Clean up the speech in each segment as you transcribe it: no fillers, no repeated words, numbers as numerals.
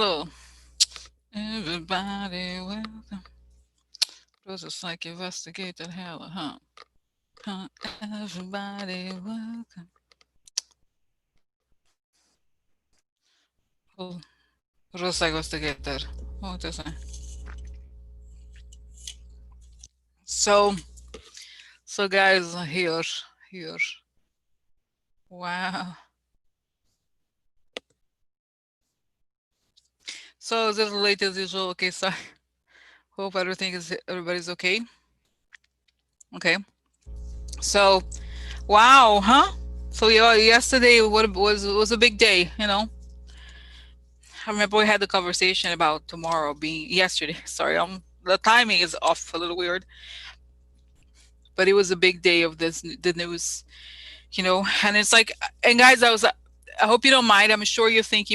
hello. Everybody, welcome. Those is like investigated hell, huh? Huh? Everybody, welcome. Oh, Rosa investigator. What is it? So, so guys, here. Wow. So is it late as usual? Okay, so hope everybody's okay. Okay. So, wow, huh? So yeah, yesterday what was a big day, you know. I remember we had the conversation about tomorrow being yesterday. Sorry, the timing is off a little weird, but it was a big day of the news, you know. And it's like, and guys, I hope you don't mind. I'm sure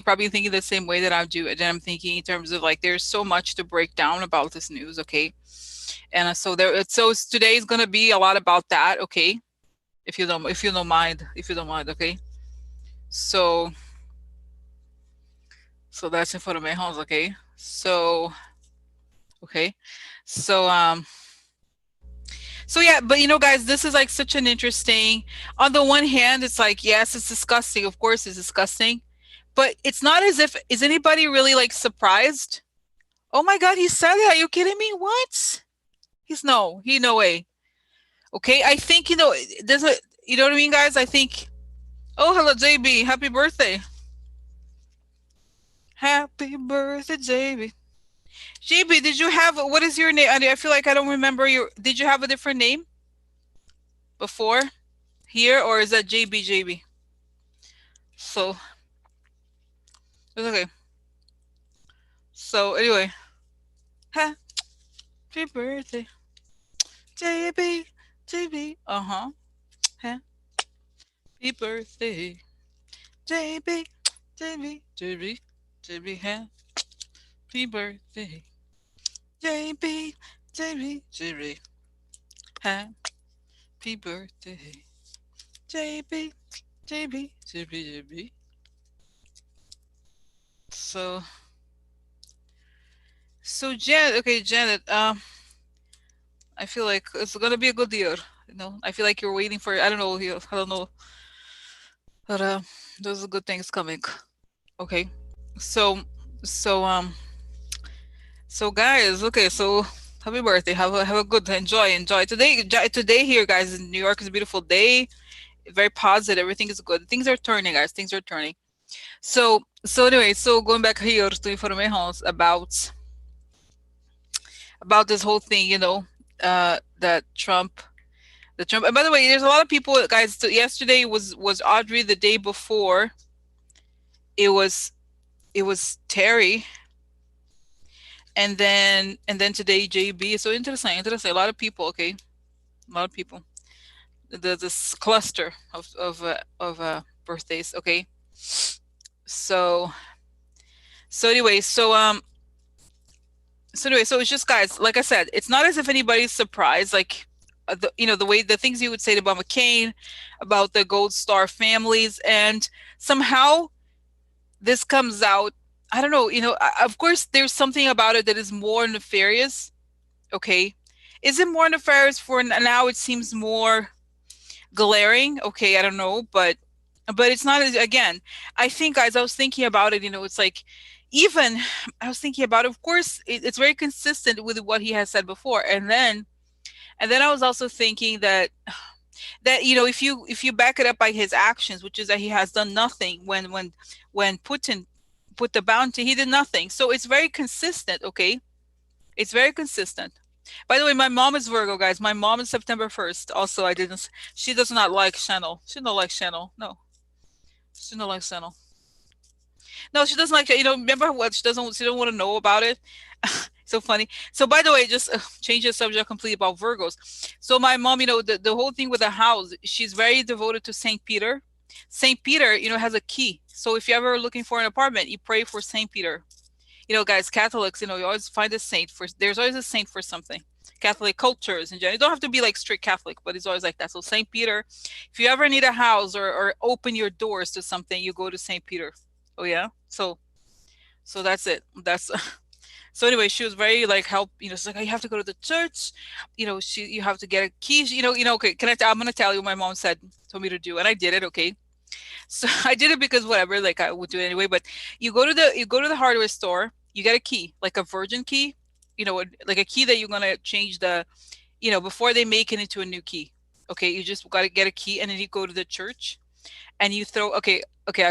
probably thinking the same way that I do. That I'm thinking in terms of like, there's so much to break down about this news, okay? And today is gonna be a lot about that, okay? If you don't mind, okay? So so that's in front of my house, okay? Okay, so So yeah, but you know, guys, this is like such an interesting. On the one hand, it's like, yes, it's disgusting. Of course, it's disgusting, but it's not as if is anybody really like surprised? Oh my God, he said it. Are you kidding me? What? No way. Okay, I think there's a you know what I mean, guys. I think. Oh, hello, JB. Happy birthday. Happy birthday, JB. JB, did you have what is your name? I feel like I don't remember your. Did you have a different name before here, or is that JB? So it's okay. So anyway, happy birthday, JB, JB. Happy birthday, JB, JB, JB, JB. Happy birthday, JB, JB, JB. Happy birthday, JB, JB, JB, JB. So, Janet. I feel like it's gonna be a good year. You know, I feel like you're waiting for. I don't know. I don't know, but those are good things coming. Okay. So, so so guys, okay, so happy birthday. Have a good enjoy. Today here, guys, in New York is a beautiful day. Very positive. Everything is good. Things are turning, guys. Things are turning. So anyway, so going back here to informations about this whole thing, that Trump. And by the way, there's a lot of people, guys. So yesterday was Audrey. The day before, it was Terry, and then today JB. So interesting. A lot of people. Okay, a lot of people. This cluster of birthdays. Okay, so anyway, so it's just, guys. Like I said, it's not as if anybody's surprised. Like, the way the things you would say about McCain, about the Gold Star families, and somehow this comes out. I don't know. Of course, there's something about it that is more nefarious. Okay, is it more nefarious for now? It seems more glaring. Okay, I don't know, but it's not again. I think, guys, I was thinking about it. It's like, even I was thinking about it. Of course, it's very consistent with what he has said before, and then I was also thinking that if you back it up by his actions, which is that he has done nothing when Putin put the bounty, he did nothing. So it's very consistent. Okay, it's very consistent. By the way, my mom is Virgo, guys. My mom is September 1st. Also, I didn't. She does not like Channel. She don't like Channel. No, she don't like Channel. No, she doesn't like. Remember what she doesn't. She don't want to know about it. So funny. So by the way, just change the subject completely about Virgos. So my mom, the whole thing with the house, she's very devoted to Saint Peter. Saint Peter, has a key. So if you're ever looking for an apartment, you pray for Saint Peter. Guys, Catholics, you always find a saint for. There's always a saint for something. Catholic cultures in general. You don't have to be like strict Catholic, but it's always like that. So Saint Peter, if you ever need a house or open your doors to something, you go to Saint Peter. Oh yeah. So that's it. That's so anyway, she was very like help, she's like, "Oh, you have to go to the church, you have to get a key, okay, I'm gonna tell you what my mom told me to do, and I did it, okay. So I did it because whatever, like I would do it anyway. But you go to the hardware store, you get a key, like a virgin key, like a key that you're gonna change before they make it into a new key. Okay, you just got to get a key, and then you go to the church, and you throw. Okay,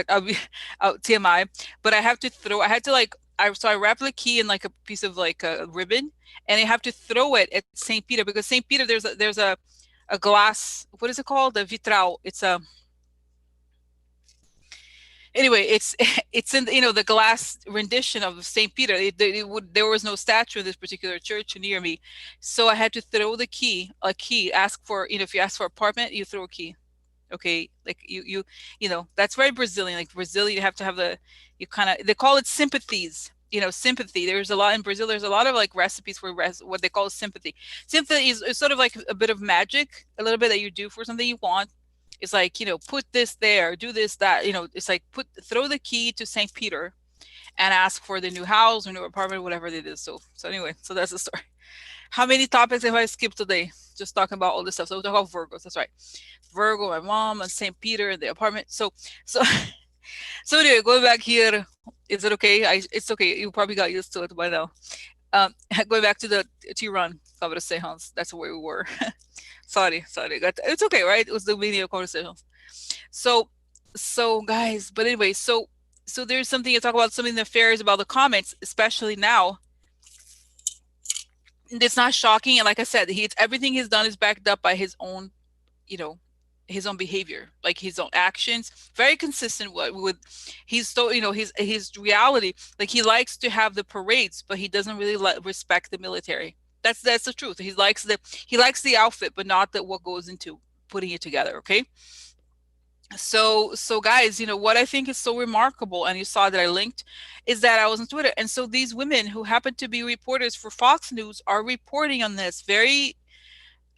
I'll be TMI, but I had to like I wrap the key in like a piece of like a ribbon, and I have to throw it at St. Peter, because St. Peter there's a glass. What is it called? The vitral. It's a Anyway, it's it's in the glass rendition of Saint Peter. There was no statue in this particular church near me, so I had to throw a key. Ask for if you ask for apartment, you throw a key. Okay, like that's very Brazilian. Like Brazil, you have to have they call it sympathies. Sympathy. There's a lot in Brazil. There's a lot of like recipes for what they call sympathy. Sympathy is sort of like a bit of magic, a little bit that you do for something you want. It's like, put this there, do this, that, it's like throw the key to St. Peter and ask for the new house or new apartment, whatever it is. So anyway, so that's the story. How many topics have I skipped today? Just talking about all this stuff. So we'll talk about Virgos. That's right. Virgo, my mom, and St. Peter, the apartment. So so anyway, going back here, is it okay? It's okay. You probably got used to it by now. Going back to the Tiran, conversations. That's where we were. Sorry. It's okay, right? It was the video conversations. So, so guys, but anyway, so there's something to talk about. Something nefarious about the comments, especially now. It's not shocking, and like I said, everything he's done is backed up by his own, you know, his own behavior, like his own actions. Very consistent with he's so his reality. Like he likes to have the parades, but he doesn't really respect the military. That's the truth. He likes the outfit, but not what goes into putting it together. Okay. So guys, what I think is so remarkable, and you saw that I linked, is that I was on Twitter, and so these women who happen to be reporters for Fox News are reporting on this very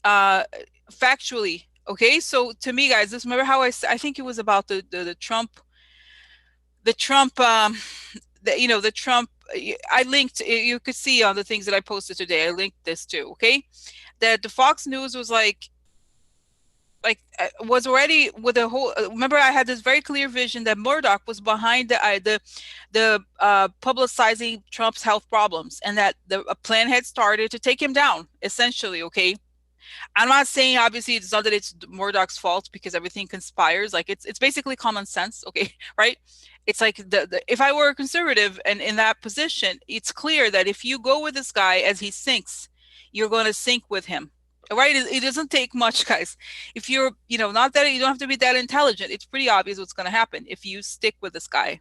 uh factually. Okay, so to me, guys, this remember how I think it was about the Trump the Trump. I linked, you could see on the things that I posted today, I linked this too. Okay, that the Fox News was was already with the whole. Remember, I had this very clear vision that Murdoch was behind the publicizing Trump's health problems, and that a plan had started to take him down, essentially. Okay, I'm not saying, obviously, it's not that it's Murdoch's fault, because everything conspires. Like it's basically common sense. Okay, right? It's like if I were a conservative and in that position, it's clear that if you go with this guy as he sinks, you're going to sink with him. Right? It doesn't take much, guys. If you're, not that you don't have to be that intelligent. It's pretty obvious what's going to happen if you stick with this guy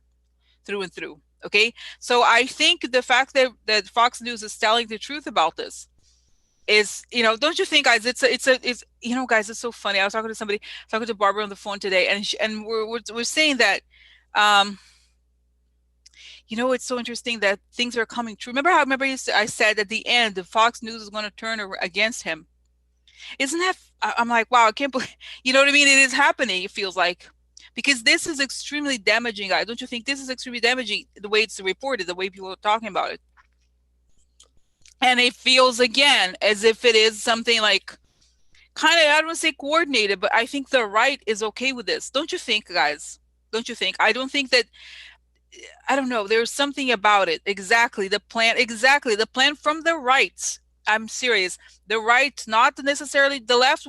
through and through. Okay. So I think the fact that Fox News is telling the truth about this is, don't you think, guys? It's guys, it's so funny. I was talking to Barbara on the phone today, and we're saying that, it's so interesting that things are coming true. Remember I said at the end, the Fox News is going to turn against him. Isn't that? I'm like, wow, I can't believe. You know what I mean? It is happening. It feels like, because this is extremely damaging, guys. Don't you think this is extremely damaging? The way it's reported, the way people are talking about it. And it feels, again, as if it is something like kind of, I don't want to say coordinated, but I think the right is okay with this. Don't you think, guys? Don't you think? I don't think that, I don't know. There's something about it. Exactly. The plan from the right. I'm serious. The right, not necessarily the left.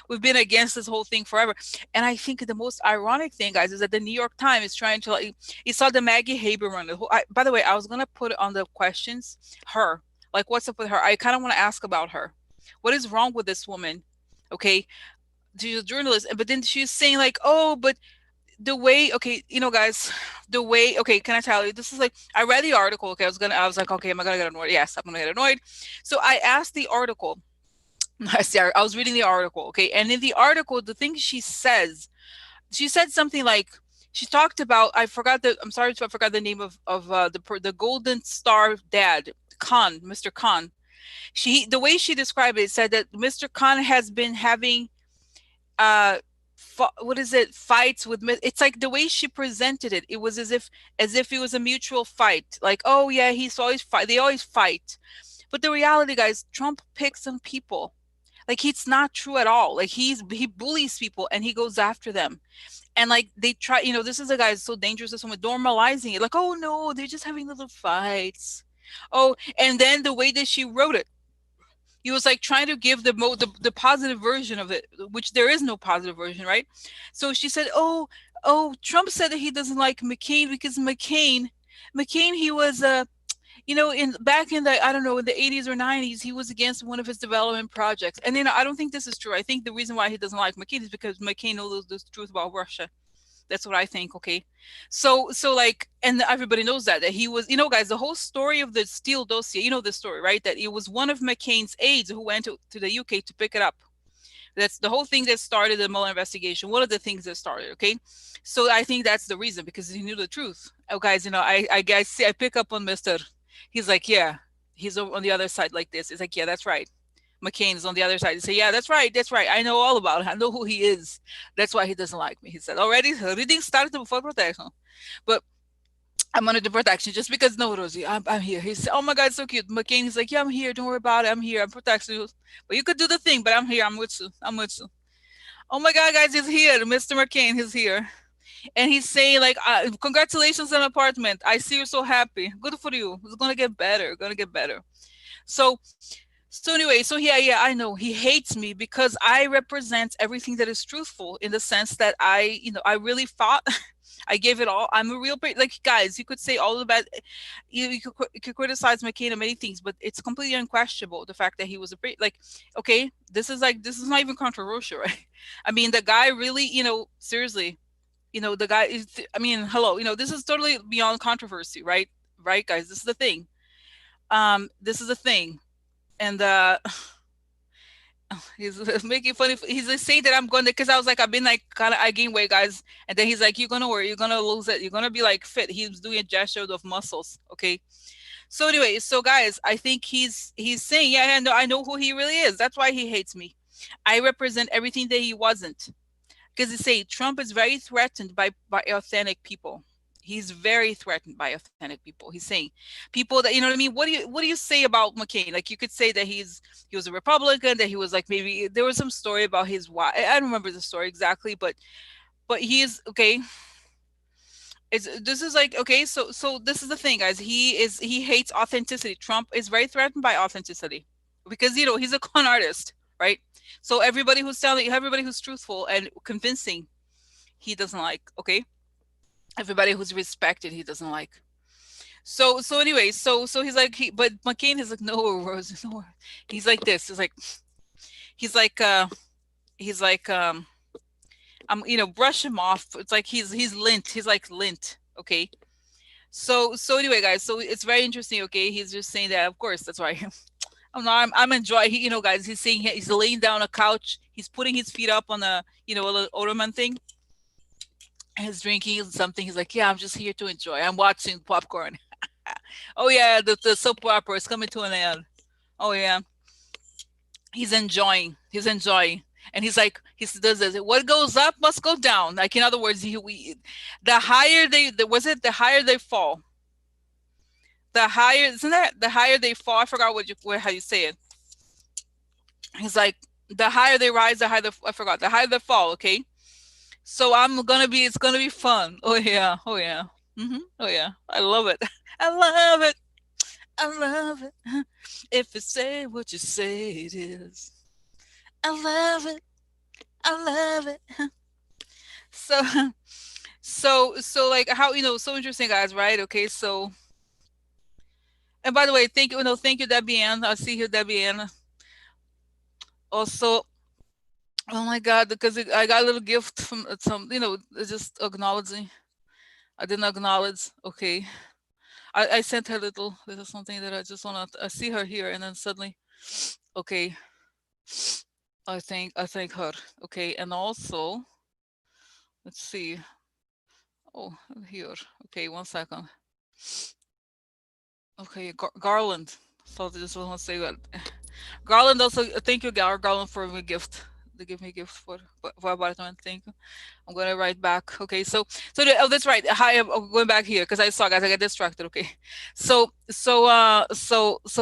We've been against this whole thing forever. And I think the most ironic thing, guys, is that the New York Times is trying to, you saw the Maggie Haberman. By the way, I was going to put on the questions, her. Like, what's up with her? I kind of want to ask about her. What is wrong with this woman? Okay. She's a journalist. But then she's saying like, oh, but the way, okay, guys, the way, okay, can I tell you, this is like, I read the article. Okay. I was like, okay, am I going to get annoyed? Yes, I'm going to get annoyed. So I asked the article. I was reading the article. Okay. And in the article, the thing she said something like, she talked about, I'm sorry, I forgot the name of the Golden Star dad, Khan, Mr. Khan. The way she described it said that Mr. Khan has been having what is it, fights with it's like the way she presented it, it was as if it was a mutual fight, like, oh yeah, he's always fight, they always fight. But the reality, guys, Trump picks some people. Like, it's not true at all. Like, he bullies people and he goes after them. And like, they try, this is a guy so dangerous to someone normalizing it, like, oh no, they're just having little fights. Oh, and then the way that she wrote it, he was like trying to give the positive version of it, which there is no positive version, right? So she said, oh, Trump said that he doesn't like McCain because McCain, he was in back in the, I don't know, in the 80s or 90s, he was against one of his development projects. And I don't think this is true. I think the reason why he doesn't like McCain is because McCain knows the truth about Russia. That's what I think. Okay. So like, and everybody knows that he was, guys, the whole story of the Steele dossier, the story, right? That it was one of McCain's aides who went to the UK to pick it up. That's the whole thing that started the Mueller investigation. One of the things that started. Okay. So I think that's the reason, because he knew the truth. Oh, guys, I guess I pick up on Mr. He's like, yeah, he's on the other side like this. It's like, yeah, that's right. McCain is on the other side. He said, yeah, that's right. That's right. I know all about him. I know who he is. That's why he doesn't like me. He said, already reading started before protection. But I'm under the protection just because, no, Rosie, I'm here. He said, oh my God, so cute. McCain, he's like, yeah, I'm here. Don't worry about it. I'm here. I'm protecting you. But you could do the thing, but I'm here. I'm with you. I'm with you. Oh my God, guys, he's here. Mr. McCain, he's here. And he's saying, like, congratulations on apartment. I see you're so happy. Good for you. It's going to get better. Going to get better. So, so anyway, so yeah, I know he hates me because I represent everything that is truthful, in the sense that I really fought. I gave it all. I'm a real, like, guys, you could say all the bad, you could criticize McCain and many things, but it's completely unquestionable the fact that he was like, okay, this is not even controversial, right? I mean, the guy really, seriously, the guy is, I mean, hello, this is totally beyond controversy, right? Right, guys, this is the thing. This is the thing. And he's making funny. He's like saying that I'm going to, because I was like, I've been like kind of, I gain weight, guys. And then he's like, you're gonna worry, you're gonna lose it, you're gonna be like fit. He's doing a gesture of muscles. Okay. So anyway, so guys, I think he's saying, yeah, I know who he really is. That's why he hates me. I represent everything that he wasn't. Because they say Trump is very threatened by authentic people. He's very threatened by authentic people. He's saying people that, what I mean. What do you say about McCain? Like, you could say that he was a Republican, that he was like, maybe there was some story about his wife. I don't remember the story exactly, but he is okay. This is like, okay, so this is the thing, guys. He hates authenticity. Trump is very threatened by authenticity because he's a con artist, right? So everybody who's truthful and convincing, he doesn't like. Okay, everybody who's respected, he doesn't like. So anyway, so he's like, but McCain is like, no, Rose, no. He's like this. He's like I'm brush him off. It's like he's lint. He's like lint. Okay. So anyway, guys, so it's very interesting. Okay, he's just saying that. Of course, that's why. I'm enjoying. Guys, he's saying he's laying down a couch. He's putting his feet up on a little ottoman thing. He's drinking something. He's like, yeah, I'm just here to enjoy. I'm watching popcorn. Oh yeah, the soap opera is coming to an end. Oh yeah, he's enjoying. And he's like, he does this. What goes up must go down. Like, in other words, the higher the higher they fall. The higher, isn't that the higher they fall? I forgot how you say it. He's like, the higher they rise, the higher I forgot, the higher they fall. Okay, so it's gonna be fun. Oh yeah, oh yeah, oh yeah. I love it. I love it. I love it. If it's say what you say it is. I love it. I love it. So, so like how, so interesting, guys, right? Okay, so, and by the way, thank you, Debian. I see you, Debian. Also, oh my God, because I got a little gift from some, it's just acknowledging. I didn't acknowledge. Okay, I sent her little something that I just want to. I see her here, and then suddenly, okay. I thank her. Okay, and also, let's see. Oh, here. Okay, 1 second. Okay, Garland. So I just want to say that Garland also. Thank you, Garland, for my gift. they give me a gift for apartment. Thank you. I'm gonna write back. Okay, oh, that's right. Hi, I'm going back here because I saw, guys, I got distracted. Okay, so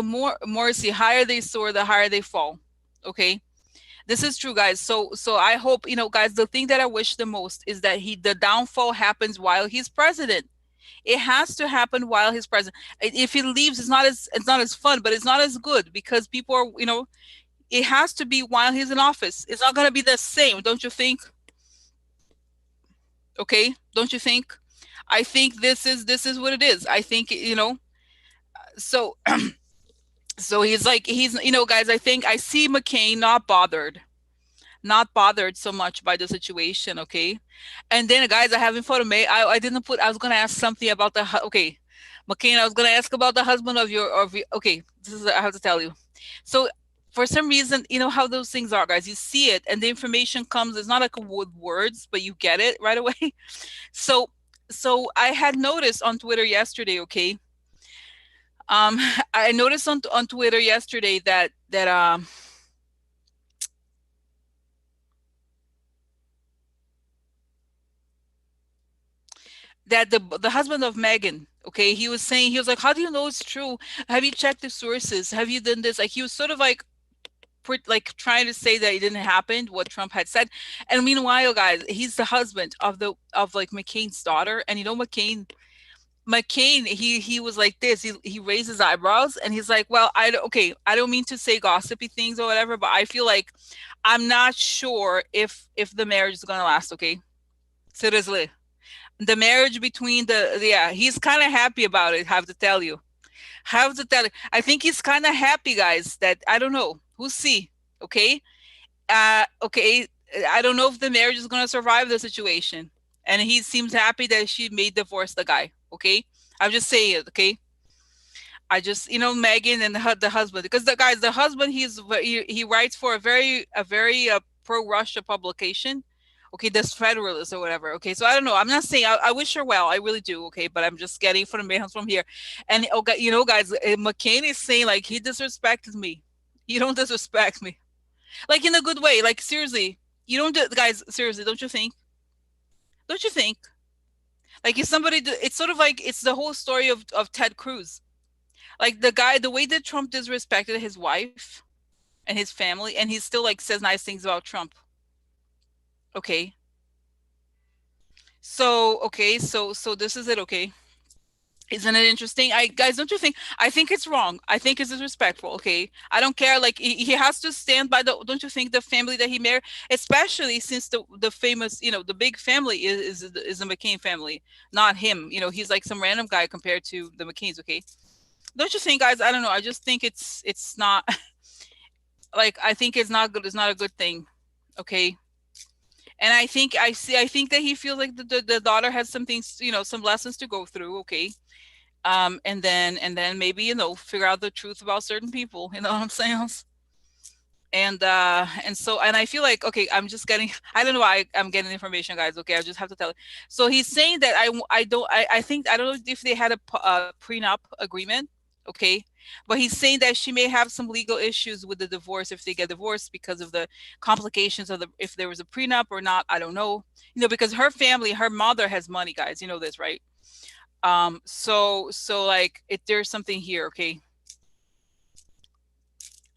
more Morrissey, higher they soar, the higher they fall. Okay, this is true, guys. So I hope, guys. The thing that I wish the most is that the downfall happens while he's president. It has to happen while he's president. If he leaves, it's not as fun, but it's not as good because people are, it has to be while he's in office. It's not gonna be the same, don't you think? Okay, don't you think? I think this is what it is. I think, so so he's, guys, I think I see McCain not bothered so much by the situation. Okay, and then, guys, I haven't photo May. I didn't put. I was gonna ask something about okay, McCain. I was gonna ask about the husband of your. Okay, this is I have to tell you. So for some reason, you know how those things are, guys. You see it, and the information comes. It's not like with words, but you get it right away. So so I had noticed on Twitter yesterday. Okay, um, I noticed on Twitter yesterday that the husband of Meghan, okay, he was saying, he was like, how do you know it's true? Have you checked the sources? Have you done this? Like, he was sort of like trying to say that it didn't happen, what Trump had said. And meanwhile, guys, he's the husband of like McCain's daughter. And McCain, he was like this. He raised his eyebrows and he's like, well, okay, I don't mean to say gossipy things or whatever, but I feel like I'm not sure if the marriage is gonna last. Okay, seriously, the marriage between yeah, he's kind of happy about it. Have to tell you, I think he's kind of happy, guys, that I don't know, we'll see. Okay, okay, I don't know if the marriage is going to survive the situation, and he seems happy that she may divorce the guy. Okay, I'm just saying it. Okay, I just, Megan and the husband, because the husband, he writes for a very pro Russia publication. Okay, this Federalist or whatever. Okay, so I don't know. I'm not saying I wish her well. I really do. Okay, but I'm just getting from here. And okay, guys, McCain is saying like he disrespected me. You don't disrespect me, like in a good way. Like seriously, you don't, guys. Seriously, don't you think? Don't you think? Like if somebody, it's sort of like it's the whole story of Ted Cruz. Like the guy, the way that Trump disrespected his wife and his family, and he still like says nice things about Trump. Okay. So this is it. Okay. Isn't it interesting? Guys, don't you think? I think it's wrong. I think it's disrespectful. Okay. I don't care. Like he has to stand by don't you think, the family that he married, especially since the famous, the big family is the McCain family, not him. He's like some random guy compared to the McCains. Okay. Don't you think, guys? I don't know. I just think it's not like, I think it's not good. It's not a good thing. Okay. And I think that he feels like the daughter has some things, some lessons to go through. Okay. And then maybe, figure out the truth about certain people. You know what I'm saying? And I feel like, okay, I'm just getting, I don't know why I'm getting information, guys. Okay, I just have to tell it. So he's saying that I think, I don't know if they had a prenup agreement. Okay, but he's saying that she may have some legal issues with the divorce if they get divorced because of the complications of if there was a prenup or not. I don't know, because her family, her mother has money, guys. You know this, right? So like, there's something here. Okay,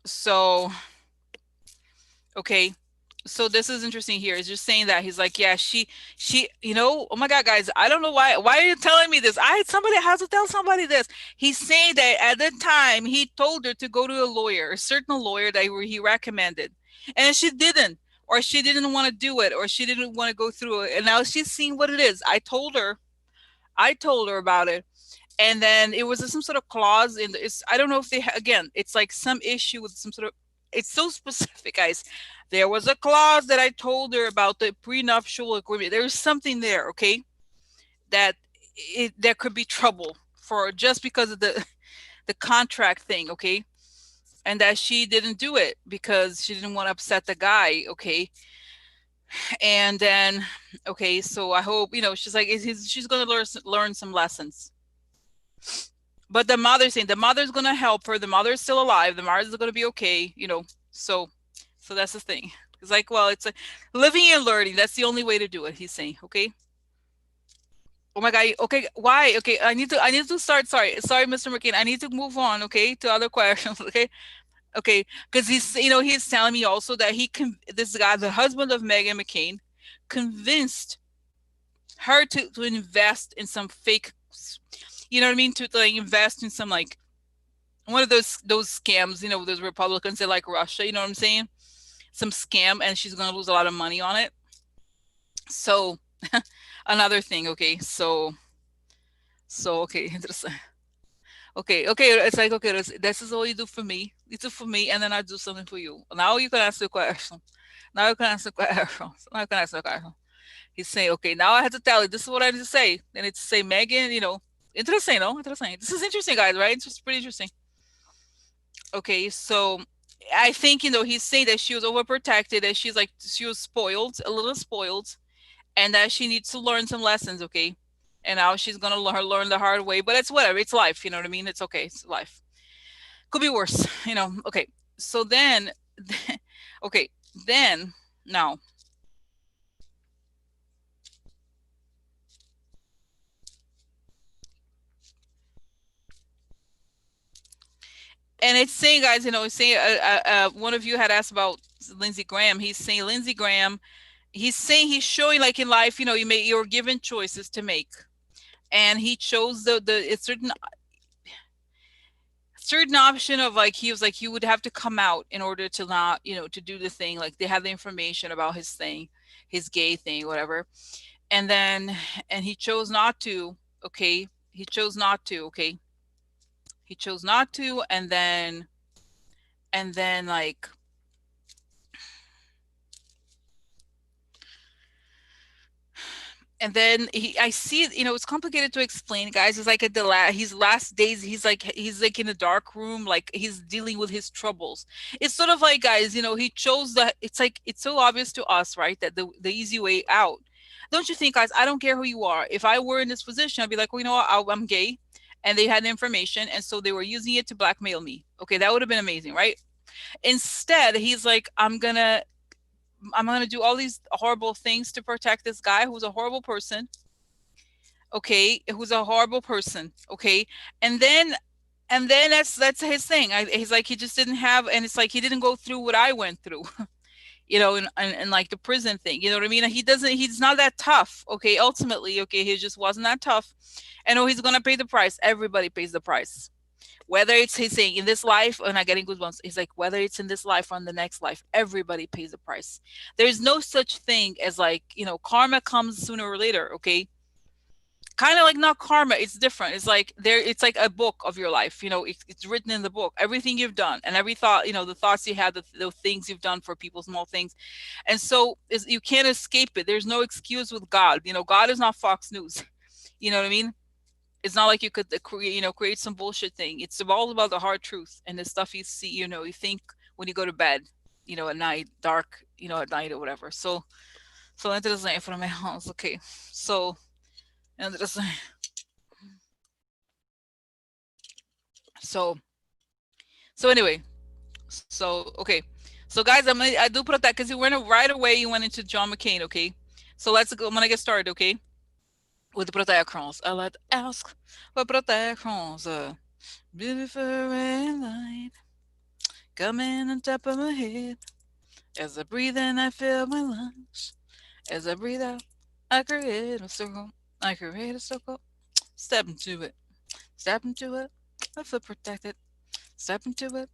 so okay, so this is interesting here. It's just saying that he's like, yeah, she, oh my God, guys, I don't know why are you telling me this? Somebody has to tell somebody this. He's saying that at the time he told her to go to a lawyer, a certain lawyer that he recommended, and she didn't, or she didn't want to do it, or she didn't want to go through it, and now she's seeing what it is. I told her about it, and then it was some sort of clause in it's, I don't know if again, it's like some issue with some sort of, it's so specific, guys. There was a clause that I told her about, the prenuptial agreement. There's something there. Okay, that there could be trouble for, just because of the contract thing. Okay, and that she didn't do it because she didn't want to upset the guy. Okay, and then, okay, so I hope, she's like, she's gonna learn some lessons. But the mother's saying the mother's gonna help her. The mother's still alive. The mother's gonna be okay. So that's the thing. It's like, well, it's like living and learning. That's the only way to do it. He's saying, okay. Oh my God. Okay. Why? Okay. I need to start. Sorry, Mr. McCain. I need to move on. Okay. To other questions. Okay. Okay. Because he's telling me also that this guy, the husband of Meghan McCain, convinced her to invest in some fake, you know what I mean? To like invest in some like one of those scams, those Republicans that like Russia, you know what I'm saying? Some scam, and she's gonna lose a lot of money on it. So another thing, okay. So okay, interesting. Okay, it's like okay, this is all you do for me. You do for me, and then I do something for you. Now you can ask the question. Now you can ask the question. Now you can ask the question. He's saying, okay, now I have to tell you, this is what I need to say. I need to say, Megan, interesting, no? Interesting. This is interesting, guys, right? It's just pretty interesting. Okay, so I think, he's saying that she was overprotected, that she was spoiled, a little spoiled, and that she needs to learn some lessons, okay? And now she's gonna learn the hard way, but it's whatever, it's life, you know what I mean? It's okay, it's life. Could be worse, okay. So then, okay, then, now, and it's saying, guys, it's saying one of you had asked about Lindsey Graham. He's saying Lindsey Graham. He's saying he's showing like in life, you're given choices to make, and he chose the certain option of like he was like you would have to come out in order to not to do the thing, like they have the information about his thing, his gay thing, whatever, and then and he chose not to. Okay, he chose not to. Okay, he chose not to, and then like and then I see it, it's complicated to explain, guys. It's like at his last days, he's like in a dark room, like he's dealing with his troubles. It's sort of like, guys, he chose it's like it's so obvious to us, right, that the easy way out. Don't you think, guys? I don't care who you are. If I were in this position, I'd be like, well, what, I'm gay, and they had the information, and so they were using it to blackmail me. Okay, that would have been amazing, right? Instead, he's like, I'm gonna do all these horrible things to protect this guy who's a horrible person. Okay, who's a horrible person. Okay, and then that's his thing. He's like he just didn't have, and it's like he didn't go through what I went through. And like the prison thing. You know what I mean? He doesn't. He's not that tough. Okay, ultimately, okay, he just wasn't that tough. And he's gonna pay the price. Everybody pays the price, whether it's he's saying in this life or not getting good ones. He's like whether it's in this life or in the next life, everybody pays the price. There's no such thing as like karma comes sooner or later. Okay, kind of like not karma, it's different. It's like it's like a book of your life. It's written in the book, everything you've done and every thought, the thoughts you had, the things you've done for people, small things. And so you can't escape it. There's no excuse with God. God is not Fox News. You know what I mean? It's not like you could create some bullshit thing. It's all about the hard truth and the stuff you see, you think when you go to bed, at night, dark, at night or whatever. So interesting for my house. Okay, so interesting. So so anyway, so okay, so guys, I do protect because you went right away. You went into John McCain. Okay, so let's go. I'm gonna get started. Okay, with the protections. I like to ask for protections. Beautiful red light coming on top of my head. As I breathe in, I fill my lungs. As I breathe out, I create a circle. I create a circle. Step into it. Step into it. I feel protected. Step into it.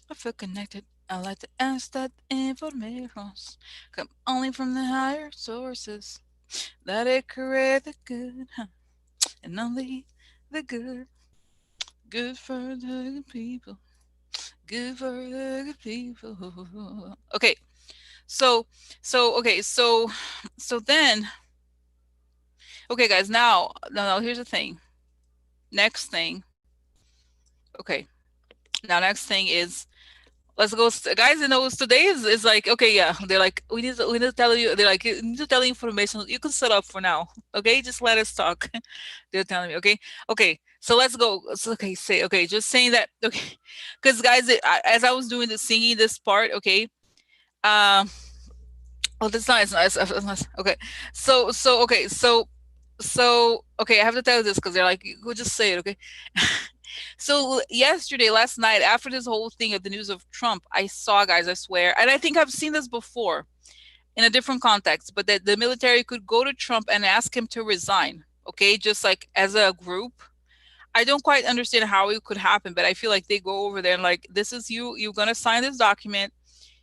I feel connected. I like to ask that information come only from the higher sources. That it create the good, huh? And only the good. Good for the good people. Good for the good people. Okay, so then, okay, guys. Now, no. Here's the thing. Next thing. Okay. Now, next thing is let's go, guys. Today is like okay, yeah. They're like we need to tell you. They're like you need to tell you information. You can set up for now. Okay, just let us talk. They're telling me. Okay. So let's go. Okay, just saying that. Okay, because guys, as I was doing the singing this part. Okay, um, Oh, that's nice, nice, nice. Okay, okay. I have to tell you this because they're like, go just say it, okay? So yesterday, last night, after this whole thing of the news of Trump, I saw, guys, I swear, and I think I've seen this before in a different context, but that the military could go to Trump and ask him to resign, okay, just like as a group. I don't quite understand how it could happen, but I feel like they go over there and like, this is you, you're gonna sign this document,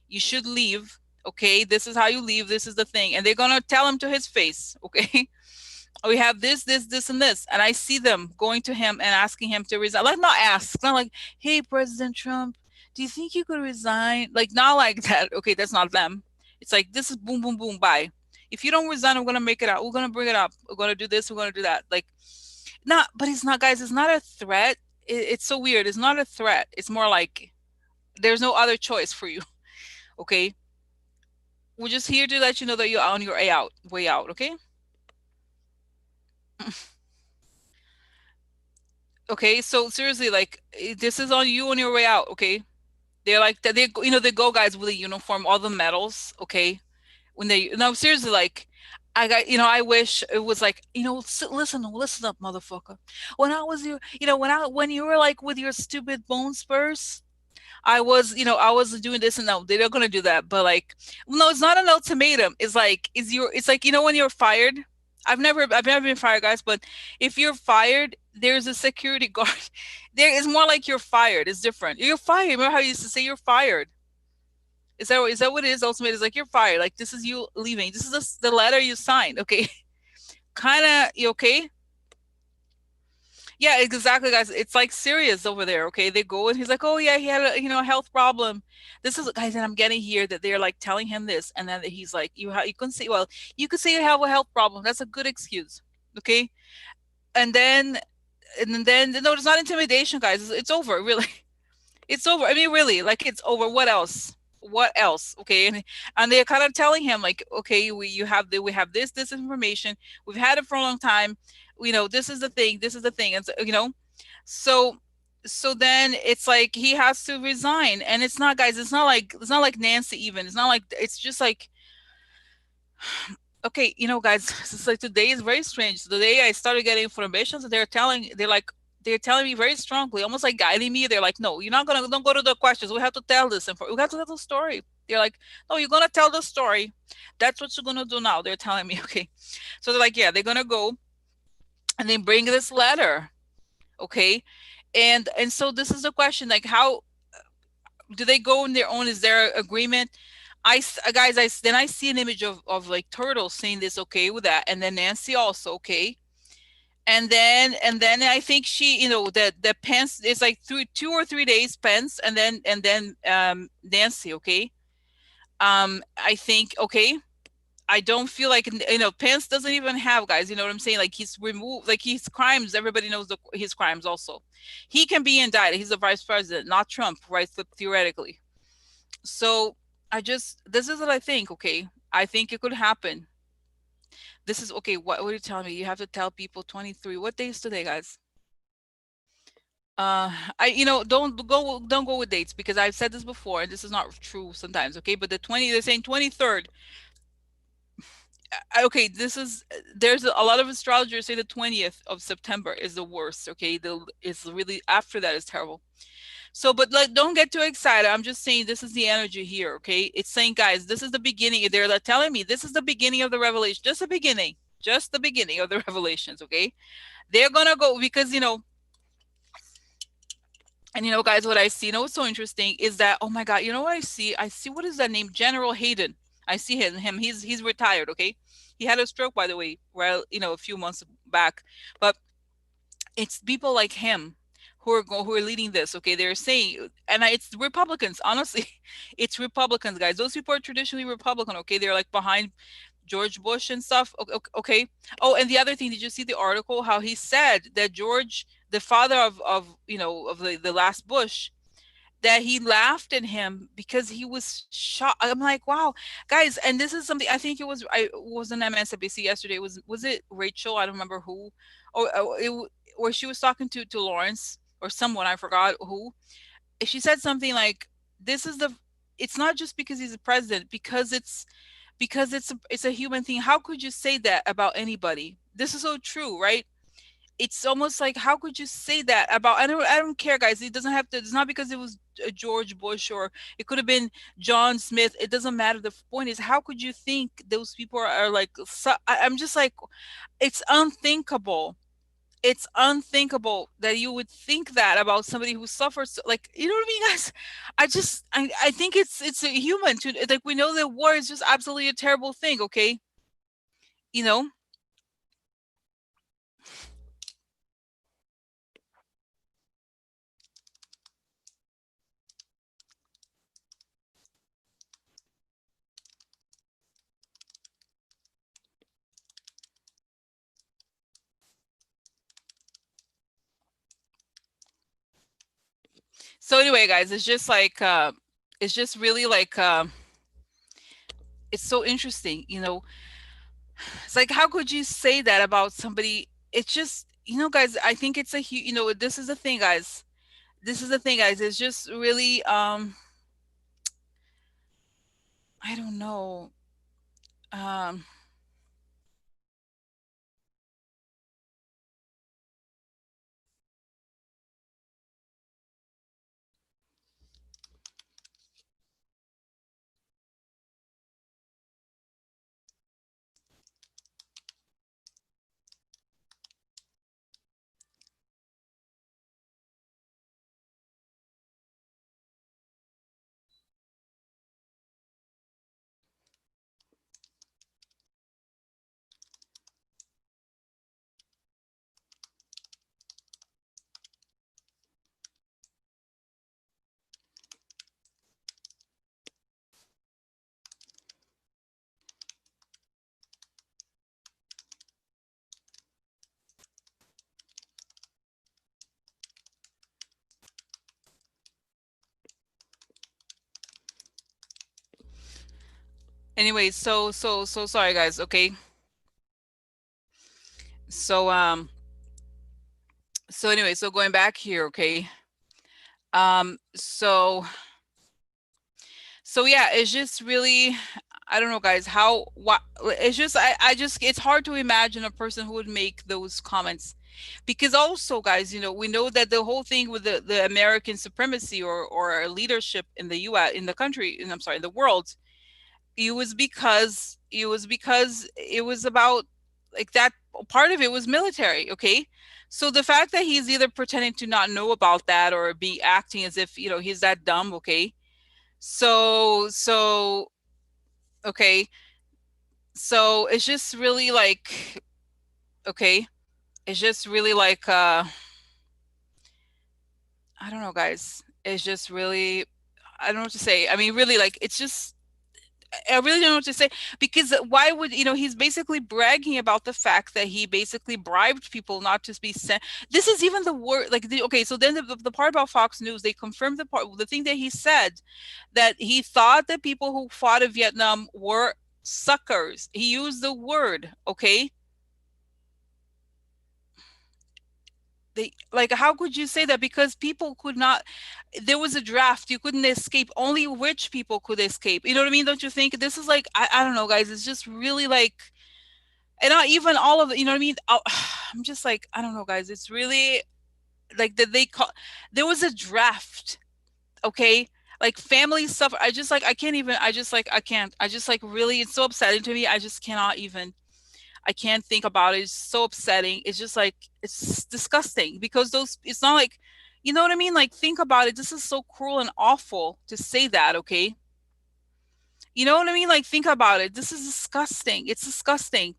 you should leave, okay, this is how you leave, this is the thing, and they're gonna tell him to his face, okay, we have this and this, and I see them going to him and asking him to resign, like, not ask, not like, hey, President Trump, do you think you could resign, like, not like that, okay, that's not them. It's like, this is boom boom boom, bye. If you don't resign, I'm gonna make it out, we're gonna bring it up, we're gonna do this, we're gonna do that, like, not, but it's not, guys, it's not a threat. It's so weird, it's not a threat, it's more like there's no other choice for you, okay, we're just here to let you know that you're on your way out, okay. Okay, so seriously, like, this is on you on your way out, okay? They're like that. They go, guys, with a uniform, all the medals, okay? When they, no, seriously, like, I got, I wish it was like, listen up, motherfucker. When I was your, when you were like with your stupid bone spurs, I was doing this, and no, they're gonna do that. But like, no, it's not an ultimatum. It's like, when you're fired. I've never been fired, guys. But if you're fired, there's a security guard. There is more like you're fired. It's different. You're fired. Remember how you used to say you're fired? Is that what it is? Ultimatum is like you're fired. Like, this is you leaving. This is the letter you signed. Okay, kind of. You okay? Yeah, exactly, guys. It's like serious over there. Okay, they go and he's like, "Oh yeah, he had a health problem." This is, guys, and I'm getting here that they're like telling him this, and then he's like, you can say, well, you could say you have a health problem. That's a good excuse, okay? And then no, it's not intimidation, guys. It's over, really. It's over. I mean, really, like, it's over. What else? What else? Okay, and they're kind of telling him like, okay, we have this information. We've had it for a long time. This is the thing. This is the thing. And so so then it's like he has to resign, and it's not, guys. It's not like Nancy even. It's not like, it's just like, okay, guys, it's like today is very strange. Today I started getting information that they're telling me very strongly, almost like guiding me. They're like, no, you're not gonna don't go to the questions. We have to tell this info. We have to tell the story. They're like, no, you're gonna tell the story. That's what you're gonna do now. They're telling me, okay. So they're like, yeah, they're gonna go and then bring this letter, okay. And so this is the question, like, how do they go on their own? Is there agreement? Guys, then I see an image of like Turtle saying this, okay with that, and then Nancy also, okay, and then I think she, the Pence, it's like 2 or 3 days Pence, and then Nancy, okay. I think, okay, I don't feel like, Pence doesn't even have, guys, you know what I'm saying, like, he's removed, like, his crimes, everybody knows his crimes also. He can be indicted, he's the vice president, not Trump, right, theoretically. So this is what I think, okay. I think it could happen. This is okay. What are you telling me? You have to tell people 23. What day is today, guys? I don't go with dates, because I've said this before, and this is not true sometimes, okay? But they're saying 23rd. Okay, there's a lot of astrologers say the 20th of September is the worst, okay? It's really, after that is terrible. So, but like, don't get too excited. I'm just saying this is the energy here, okay? It's saying, guys, this is the beginning. They're like telling me this is the beginning of the revelation, just the beginning of the revelations, okay? They're gonna go, because and guys, what I see, what's so interesting is that, oh my God, what I see? I see, what is that name? General Hayden. I see him. He's retired, okay? He had a stroke, by the way, well, a few months back, but it's people like him who are leading this, okay? They're saying, and it's Republicans, honestly. It's Republicans, guys. Those people are traditionally Republican, okay? They're like behind George Bush and stuff, okay. Oh, and the other thing, did you see the article how he said that George, the father of the last Bush, that he laughed at him because he was shocked. I'm like, wow, guys, and this is something, I think I was on MSNBC yesterday. Was it Rachel? I don't remember who. Where she was talking to Lawrence or someone, I forgot who. She said something like, "This is the. It's not just because he's a president, because because it's a human thing. How could you say that about anybody? This is so true, right? It's almost like, how could you say that about, I don't care, guys. It doesn't have to, it's not because it was George Bush, or it could have been John Smith. It doesn't matter. The point is, how could you think those people are like, so, I'm just like, it's unthinkable. It's unthinkable that you would think that about somebody who suffers, like, you know what I mean, guys? I think it's a human to, like, we know that war is just absolutely a terrible thing, okay? You know. So anyway, guys, it's just like, it's just really like, it's so interesting, you know. It's like, how could you say that about somebody? It's just, you know, guys, I think it's you know, this is the thing, guys. This is the thing, guys. It's just really, I don't know. Um, anyway, so sorry, guys. Okay. So, so anyway, so going back here, okay. So, so yeah, it's just really, I don't know, guys, how, what, it's just, I just, it's hard to imagine a person who would make those comments. Because also, guys, you know, we know that the whole thing with the American supremacy, or leadership in the US, in the country, and I'm sorry, in the world, it was about, like, that part of it was military, okay? So the fact that he's either pretending to not know about that, or be acting as if, you know, he's that dumb, okay? So okay, so it's just really like, okay, it's just really like, I don't know, guys. It's just really, I don't know what to say. I mean, really, like, it's just, I really don't know what to say, because why would, you know, he's basically bragging about the fact that he basically bribed people not to be sent. This is even the word, like, okay, so then the part about Fox News, they confirmed the thing that he said, that he thought that people who fought in Vietnam were suckers. He used the word, okay? They, like, how could you say that? Because people could not, there was a draft, you couldn't escape, only rich people could escape, you know what I mean? Don't you think this is like, I don't know, guys, it's just really like, and not even all of it, you know what I mean? I'm just like, I don't know, guys, it's really like that they call, there was a draft, okay? Like, family stuff, I just like, I can't even, I just like, I can't, I just like, really, it's so upsetting to me. I just cannot even, I can't think about it. It's so upsetting. It's just like, it's disgusting, because those, it's not like, you know what I mean? Like, think about it. This is so cruel and awful to say that, okay? You know what I mean? Like, think about it. This is disgusting. It's disgusting.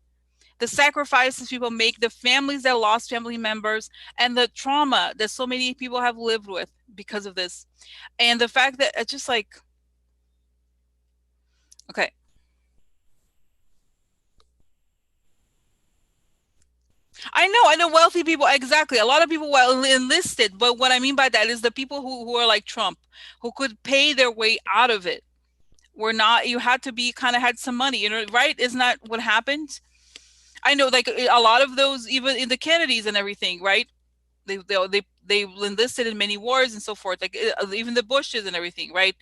The sacrifices people make, the families that lost family members, and the trauma that so many people have lived with because of this. And the fact that it's just like, okay, I know wealthy people, exactly. A lot of people were enlisted, but what I mean by that is the people who are like Trump, who could pay their way out of it. Were not, you had to be, kind of had some money, you know, right? Isn't that what happened? I know, like, a lot of those, even in the Kennedys and everything, right? They enlisted in many wars and so forth, like, even the Bushes and everything, right?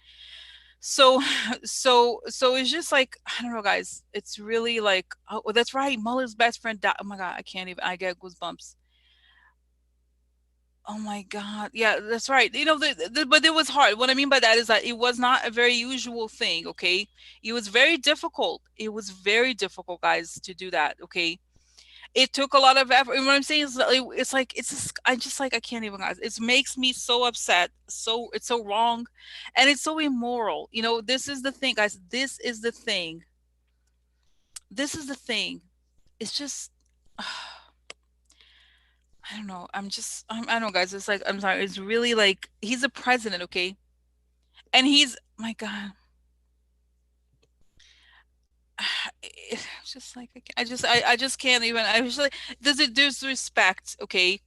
So, so it's just like, I don't know, guys. It's really like, oh, that's right. Mueller's best friend died. Oh my God, I can't even. I get goosebumps. Oh my God. Yeah, that's right. But it was hard. What I mean by that is that it was not a very usual thing. Okay, it was very difficult. It was very difficult, guys, to do that. Okay, it took a lot of effort. And what I'm saying is, that it's like it's just, I just like I can't even, guys. It makes me so upset. So it's so wrong, and it's so immoral. This is the thing, guys. This is the thing. This is the thing. It's just, I don't know. I don't know, guys. It's like, I'm sorry. It's really like he's a president, okay? And he's, my God. It's just like I just can't even. I was like, does it disrespect? Okay,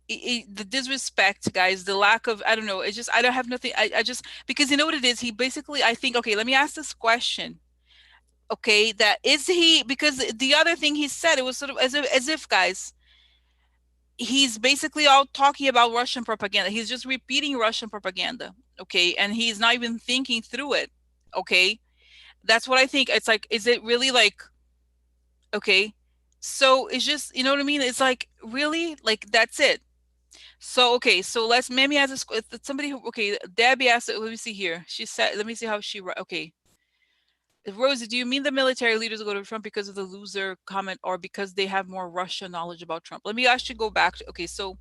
the disrespect, guys. The lack of, I don't know. It's just, I don't have nothing. I just, because you know what it is. He basically, I think. Okay, let me ask this question. Okay, that is he, because the other thing he said, it was sort of as if, guys, he's basically all talking about Russian propaganda. He's just repeating Russian propaganda. Okay, and he's not even thinking through it. Okay, that's what I think. It's like, is it really like, okay, so it's just, you know what I mean? It's like, really, like, that's it. So okay, so let's maybe ask this. Somebody who, okay, Debbie asked. Let me see here. She said, let me see how she. Okay, Rosie, do you mean the military leaders go to Trump because of the loser comment, or because they have more Russian knowledge about Trump? Let me actually go back to, okay, so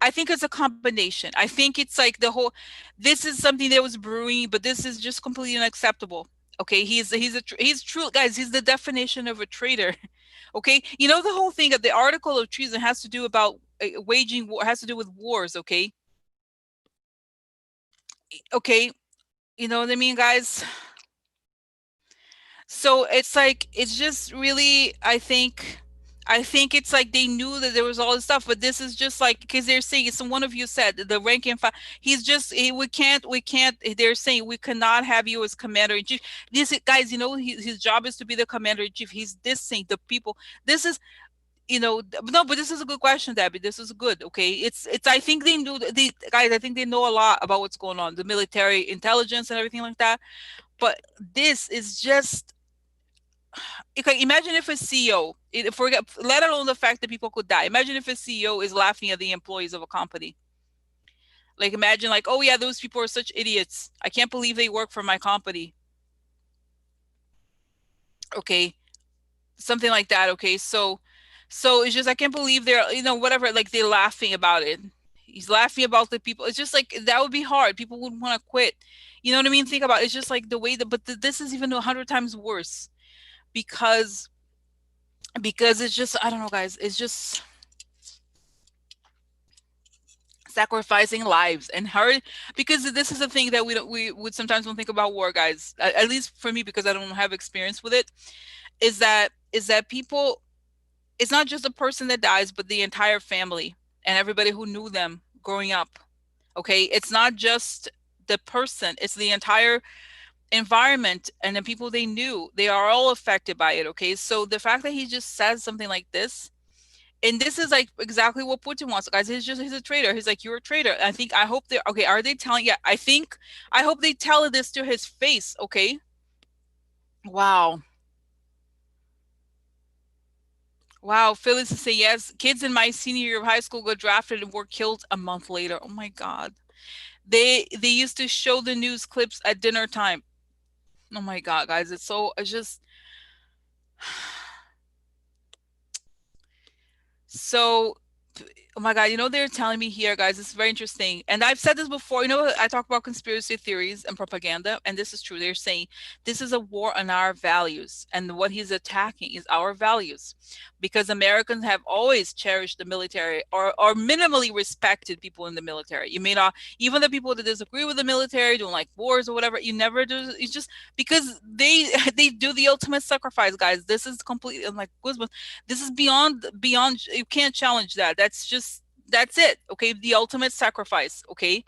I think it's a combination. I think it's like the whole, this is something that was brewing, but this is just completely unacceptable. Okay, he's true, guys. He's the definition of a traitor. Okay, the whole thing of the article of treason has to do about waging war, has to do with wars. Okay, okay, you know what I mean, guys. So it's like, it's just really, I think it's like they knew that there was all this stuff, but this is just like, because they're saying, it's one of you said, the rank and file, we can't, they're saying we cannot have you as commander in chief. This, guys, his job is to be the commander in chief. He's dissing the people. This is, no, but this is a good question, Debbie. This is good. Okay, it's I think they knew, the guys, I think they know a lot about what's going on, the military intelligence and everything like that. But this is just, okay, imagine if a CEO, forget, let alone the fact that people could die. Imagine if a CEO is laughing at the employees of a company. Like, imagine, like, oh yeah, those people are such idiots. I can't believe they work for my company. Okay, something like that. Okay, so it's just, I can't believe they're, whatever. Like, they're laughing about it. He's laughing about the people. It's just like, that would be hard. People would want to quit. You know what I mean? Think about it. It's just like the way that, but this is even 100 times worse, because it's just, I don't know, guys. It's just sacrificing lives and hurt, because this is the thing that we would sometimes don't think about war, guys, at least for me, because I don't have experience with it, is that people, it's not just a person that dies, but the entire family and everybody who knew them growing up. Okay, it's not just the person, it's the entire environment and the people they knew. They are all affected by it. Okay, so the fact that he just says something like this, and this is like exactly what Putin wants, guys. He's a traitor. He's like, you're a traitor. I hope they're okay. Are they telling? Yeah, I hope they tell this to his face. Okay. Wow. Wow. Phyllis to say yes. Kids in my senior year of high school got drafted and were killed a month later. Oh my God. They used to show the news clips at dinner time. Oh my God, guys. It's just so, oh my God, they're telling me here, guys, this is very interesting. And I've said this before, I talk about conspiracy theories and propaganda, and this is true. They're saying this is a war on our values, and what he's attacking is our values, because Americans have always cherished the military, or minimally respected people in the military. You may not, even the people that disagree with the military, don't like wars or whatever, you never do. It's just because they they do the ultimate sacrifice, guys. This is completely, I'm like, goosebumps. This is beyond. You can't challenge that. That's it. Okay, the ultimate sacrifice. Okay,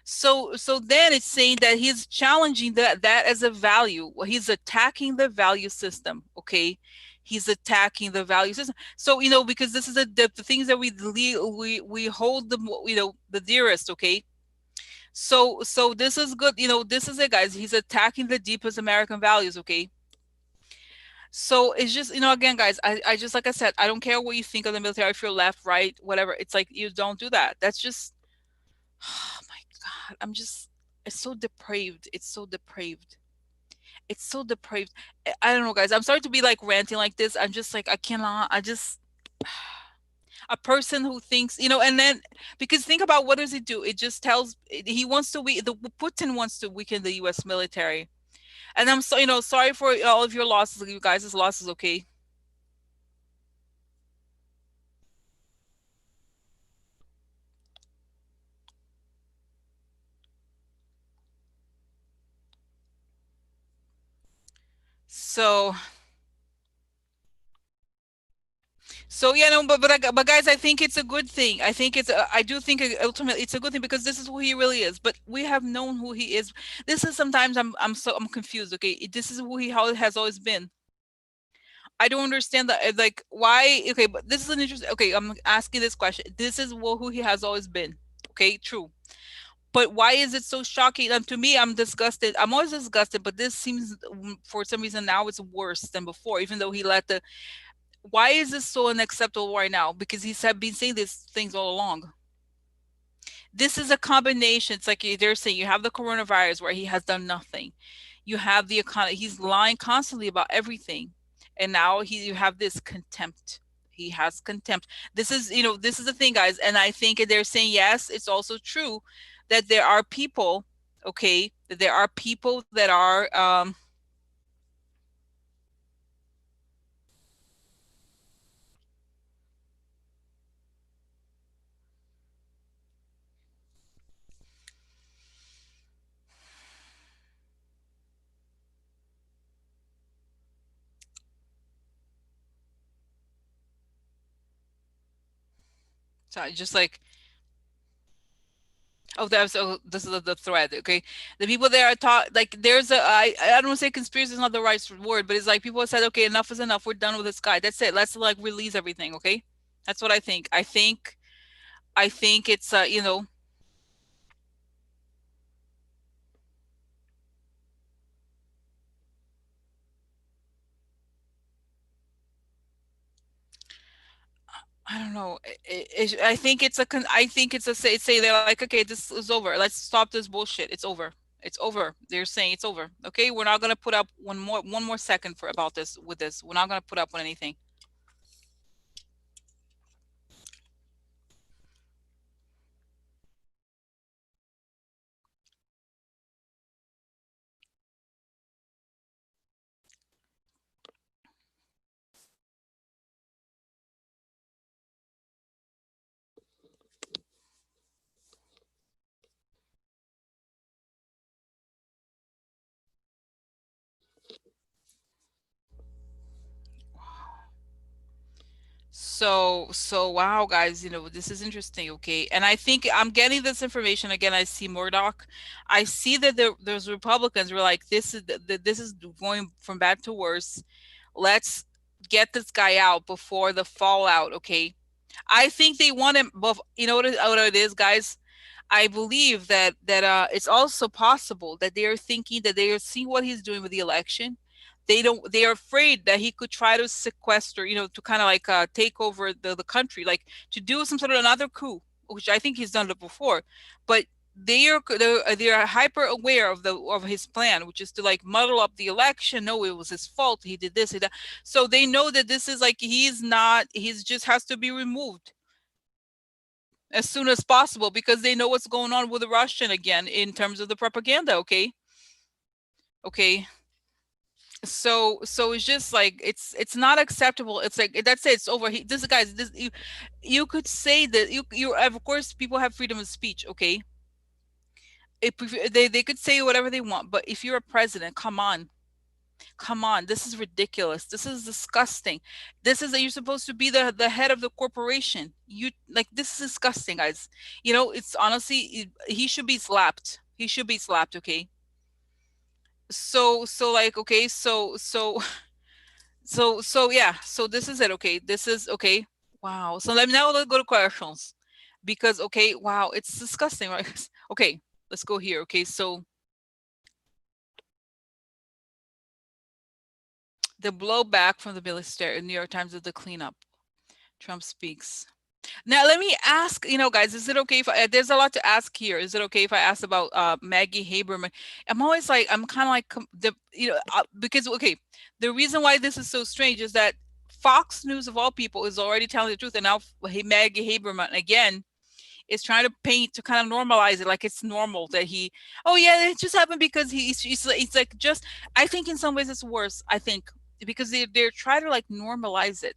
so then it's saying that he's challenging that as a value. Well, he's attacking the value system. Okay, he's attacking the value system. So because this is the things that we hold the dearest. Okay, So this is good. This is it, guys. He's attacking the deepest American values, okay? So it's just, again, guys, I just, like I said, I don't care what you think of the military, if you're left, right, whatever. It's like, you don't do that. That's just, oh my God, it's so depraved. It's so depraved. It's so depraved. I don't know, guys. I'm sorry to be like ranting like this. I'm just like, I cannot, I just, a person who thinks, and then, because think about, what does it do? It just tells, he wants to, the Putin wants to weaken the US military. And I'm so, sorry for all of your losses, you guys' losses, okay? So, yeah, no, but guys, I think it's a good thing. I do think ultimately it's a good thing, because this is who he really is. But we have known who he is. This is, sometimes I'm confused. Okay, this is who he how it has always been. I don't understand that. Like, why? Okay, but this is an interesting. Okay, I'm asking this question. This is who he has always been. Okay, true. But why is it so shocking? And to me, I'm disgusted. I'm always disgusted, but this seems, for some reason, now it's worse than before. Even though he let the why is this so unacceptable right now? Because he's have been saying these things all along. This is a combination. It's like they're saying, you have the coronavirus where he has done nothing. You have the economy. He's lying constantly about everything. And now you have this contempt. He has contempt. This is the thing, guys. And I think they're saying, yes, it's also true that there are people, okay, that there are people that are, sorry, just like, oh, this is the thread. Okay, the people there are taught, like, there's I don't want to say conspiracy is not the right word, but it's like people said, okay, enough is enough. We're done with this guy. That's it. Let's like release everything. Okay, that's what I think. I think it's I don't know. I think it's I think it's a say they're like, okay, this is over. Let's stop this bullshit. It's over. It's over. They're saying it's over. Okay, we're not gonna put up one more second for about this with this. We're not gonna put up with anything. So wow, guys, this is interesting, okay? And I think I'm getting this information again. I see Murdoch. I see that there's Republicans were like, this is going from bad to worse. Let's get this guy out before the fallout, okay? I think they want him, but what it is, guys? I believe that it's also possible that they are thinking that they are seeing what he's doing with the election. They are afraid that he could try to sequester, to kind of like take over the country, like to do some sort of another coup, which I think he's done it before. But they are hyper aware of his plan, which is to like muddle up the election. No, it was his fault. He did this, he did that. So they know that this is like he's just has to be removed as soon as possible, because they know what's going on with the Russian again in terms of the propaganda. Okay. So it's just like it's not acceptable. It's like that's it. It's over. This guys, you could say that you of course people have freedom of speech. Okay, they could say whatever they want, but if you're a president, come on, this is ridiculous. This is disgusting. This is that you're supposed to be the head of the corporation. You like this is disgusting, guys. It's honestly he should be slapped. He should be slapped. Okay. So like okay, so yeah. So this is it. Okay. This is okay. Wow. So let me now let's go to questions, because okay, wow, it's disgusting, right? Okay. let's go here. Okay, so the blowback from the minister in New York Times of the cleanup. Trump speaks. Now, let me ask, guys, is it okay if there's a lot to ask here. Is it okay if I ask about Maggie Haberman? I'm always like, I'm kind of like because okay, the reason why this is so strange is that Fox News of all people is already telling the truth, and now Maggie Haberman again is trying to paint to kind of normalize it, like it's normal that oh yeah, it just happened because it's like just. I think in some ways it's worse. I think because they're trying to like normalize it.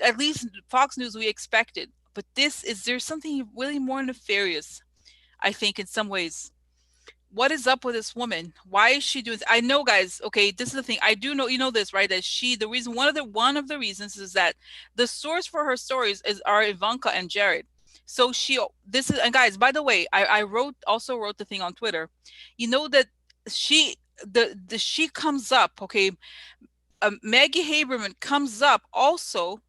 At least Fox News we expected, but this is there's something really more nefarious. I think in some ways, what is up with this woman? Why is she doing this? I know, guys. Okay, this is the thing. I do know, this, right? That the reason, one of the reasons is that the source for her stories are Ivanka and Jared. So this is, and guys, by the way, I also wrote the thing on Twitter. You know that she she comes up. Okay, Maggie Haberman comes up also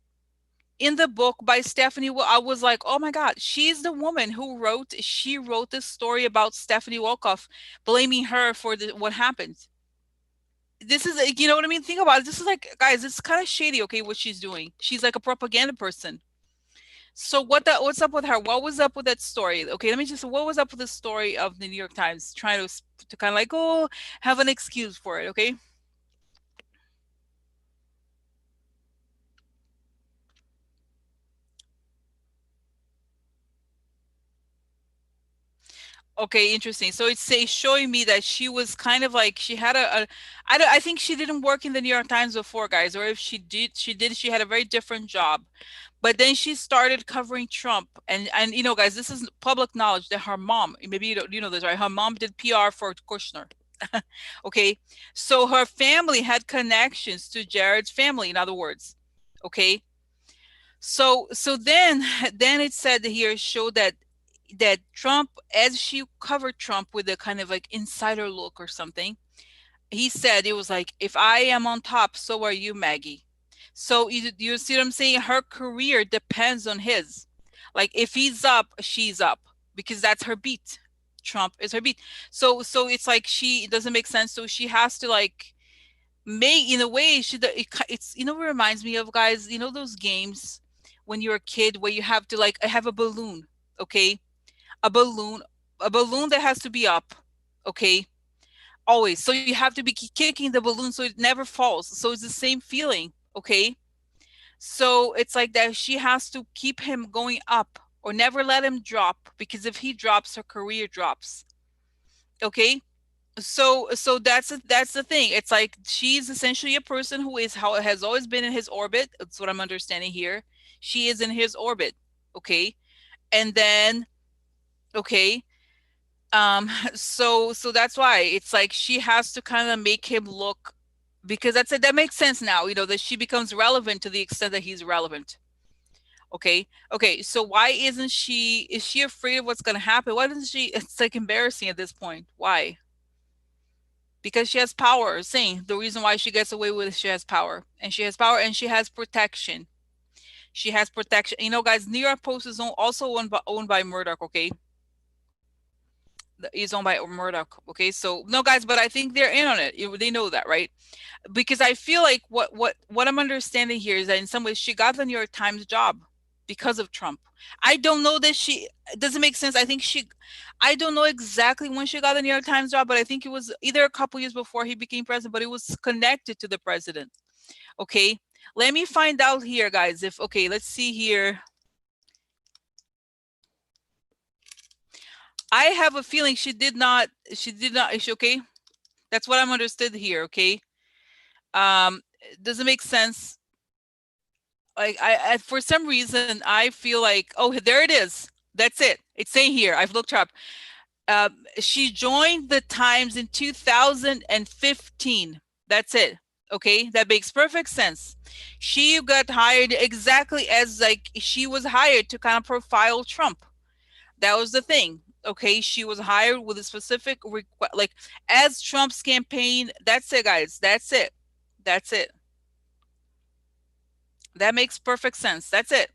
in the book by Stephanie. I was like, oh my God, she's the woman she wrote this story about Stephanie Wolkoff, blaming her for what happened. This is, you know what I mean? Think about it. This is like, guys, it's kind of shady, okay, what she's doing. She's like a propaganda person. So what's up with her? What was up with that story? Okay, what was up with the story of the New York Times trying to kind of like, oh, have an excuse for it, okay? Okay, interesting. So it's showing me that she was kind of like she had I think she didn't work in the New York Times before, guys, or if she had a very different job. But then she started covering Trump, and guys, this is public knowledge that her mom, maybe you know this, right? Her mom did PR for Kushner. Okay, so her family had connections to Jared's family, in other words. Okay, so then it said here showed that Trump, as she covered Trump with a kind of like insider look or something, he said it was like, if I am on top, so are you, Maggie. So you see what I'm saying? Her career depends on his. Like if he's up, she's up because that's her beat. Trump is her beat. So it's like it doesn't make sense. So she has to like make, in a way, it's it reminds me of, guys, those games when you're a kid where you have to like have a balloon, okay? A balloon, a balloon that has to be up, okay, always. So you have to be kicking the balloon so it never falls. So it's the same feeling, okay? So it's like that she has to keep him going up or never let him drop, because if he drops, her career drops, okay? So that's the thing. It's like she's essentially a person who is how has always been in his orbit. That's what I'm understanding here. She is in his orbit, okay? And then, okay, so that's why it's like she has to kind of make him look, because that makes sense now, that she becomes relevant to the extent that he's relevant. Okay, okay, so why isn't she is she afraid of what's going to happen? Why doesn't she It's like embarrassing at this point. Why? Because she has power. Saying the reason why she gets away with it, she has power, and she has power, and she has protection. She has protection. Guys, New York Post is also owned by Murdoch. Okay, is owned by Murdoch. Okay, so no, guys, but I think they're in on it. They know that, right? Because I feel like what I'm understanding here is that in some ways she got the New York Times job because of Trump. I don't know that she it doesn't make sense. I don't know exactly when she got the New York Times job, but I think it was either a couple years before he became president, but it was connected to the president. Okay. Let me find out here, guys. Okay, let's see here. I have a feeling she did not, okay? That's what I'm understood here, okay? Doesn't make sense. Like for some reason I feel like, oh, there it is. That's it. It's saying here. I've looked her up. She joined the Times in 2015. That's it. Okay, that makes perfect sense. She got hired exactly as like she was hired to kind of profile Trump. That was the thing. Okay, she was hired with a specific request, like as Trump's campaign. That's it, guys. That's it. That's it. That makes perfect sense. That's it.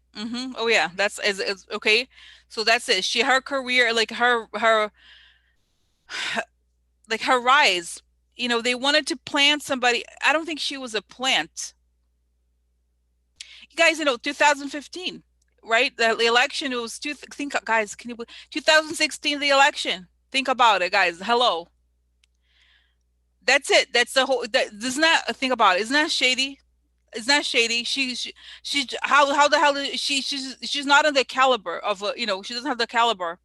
Oh yeah, that's is okay. So that's it. Her career, like her like her rise. They wanted to plant somebody. I don't think she was a plant. You guys, 2015, right? The election, it was think, guys, can you believe 2016, the election? Think about it, guys. Hello. That's it. That's the whole that isn't that think about it. Isn't that shady? It's not shady. She's how the hell is she's not in the caliber of a, she doesn't have the caliber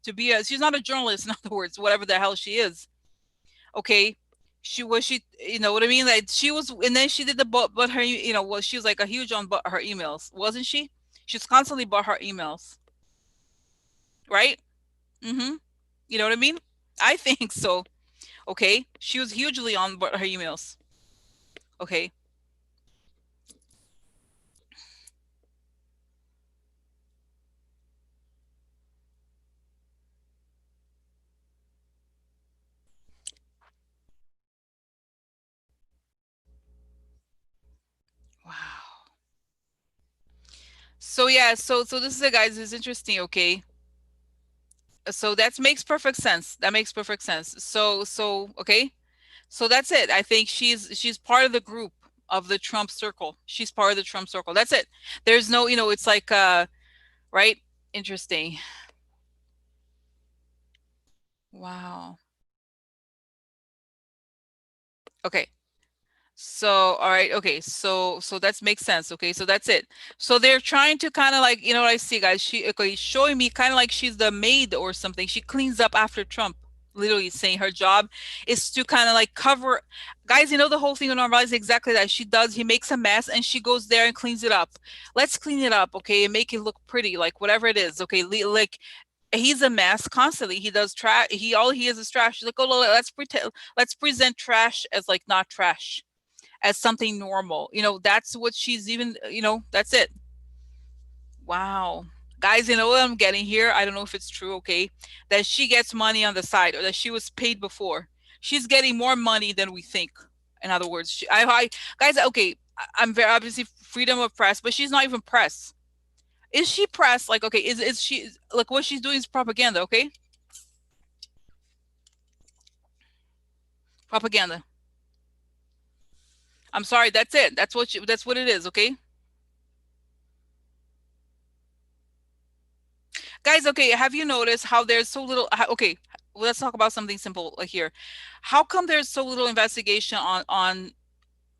to be she's not a journalist, in other words, whatever the hell she is. Okay. She you know what I mean? Like she was, and then she did the but her, well, she was like a huge on but her emails, wasn't she? She's constantly but her emails, right? Mm-hmm. You know what I mean? I think so. Okay. She was hugely on but her emails. Okay. Wow. So yeah, so this is a guys is interesting, okay? So that makes perfect sense. That makes perfect sense. So okay. So that's it. I think she's part of the group of the Trump circle. She's part of the Trump circle. That's it. There's no, it's like right? Interesting. Wow. Okay. So, all right, okay. So that makes sense. Okay, so that's it. So they're trying to kind of like, what I see, guys. She okay, showing me kind of like she's the maid or something. She cleans up after Trump. Literally saying her job is to kind of like cover, guys. The whole thing with Normal is exactly that. She does. He makes a mess, and she goes there and cleans it up. Let's clean it up, okay, and make it look pretty, like whatever it is. Okay, like he's a mess constantly. He does trash. All he is trash. She's like, oh, let's pretend. Let's present trash as like not trash, as something normal. That's what she's even, that's it. Wow. Guys, what I'm getting here? I don't know if it's true, okay? That she gets money on the side, or that she was paid before. She's getting more money than we think. In other words, guys, okay, I'm very obviously freedom of press, but she's not even press. Is she press? Like, okay, is she like what she's doing is propaganda, okay? Propaganda. I'm sorry, that's it. That's what it is, okay? Guys, okay, have you noticed how there's so little? Okay, well, let's talk about something simple here. How come there's so little investigation on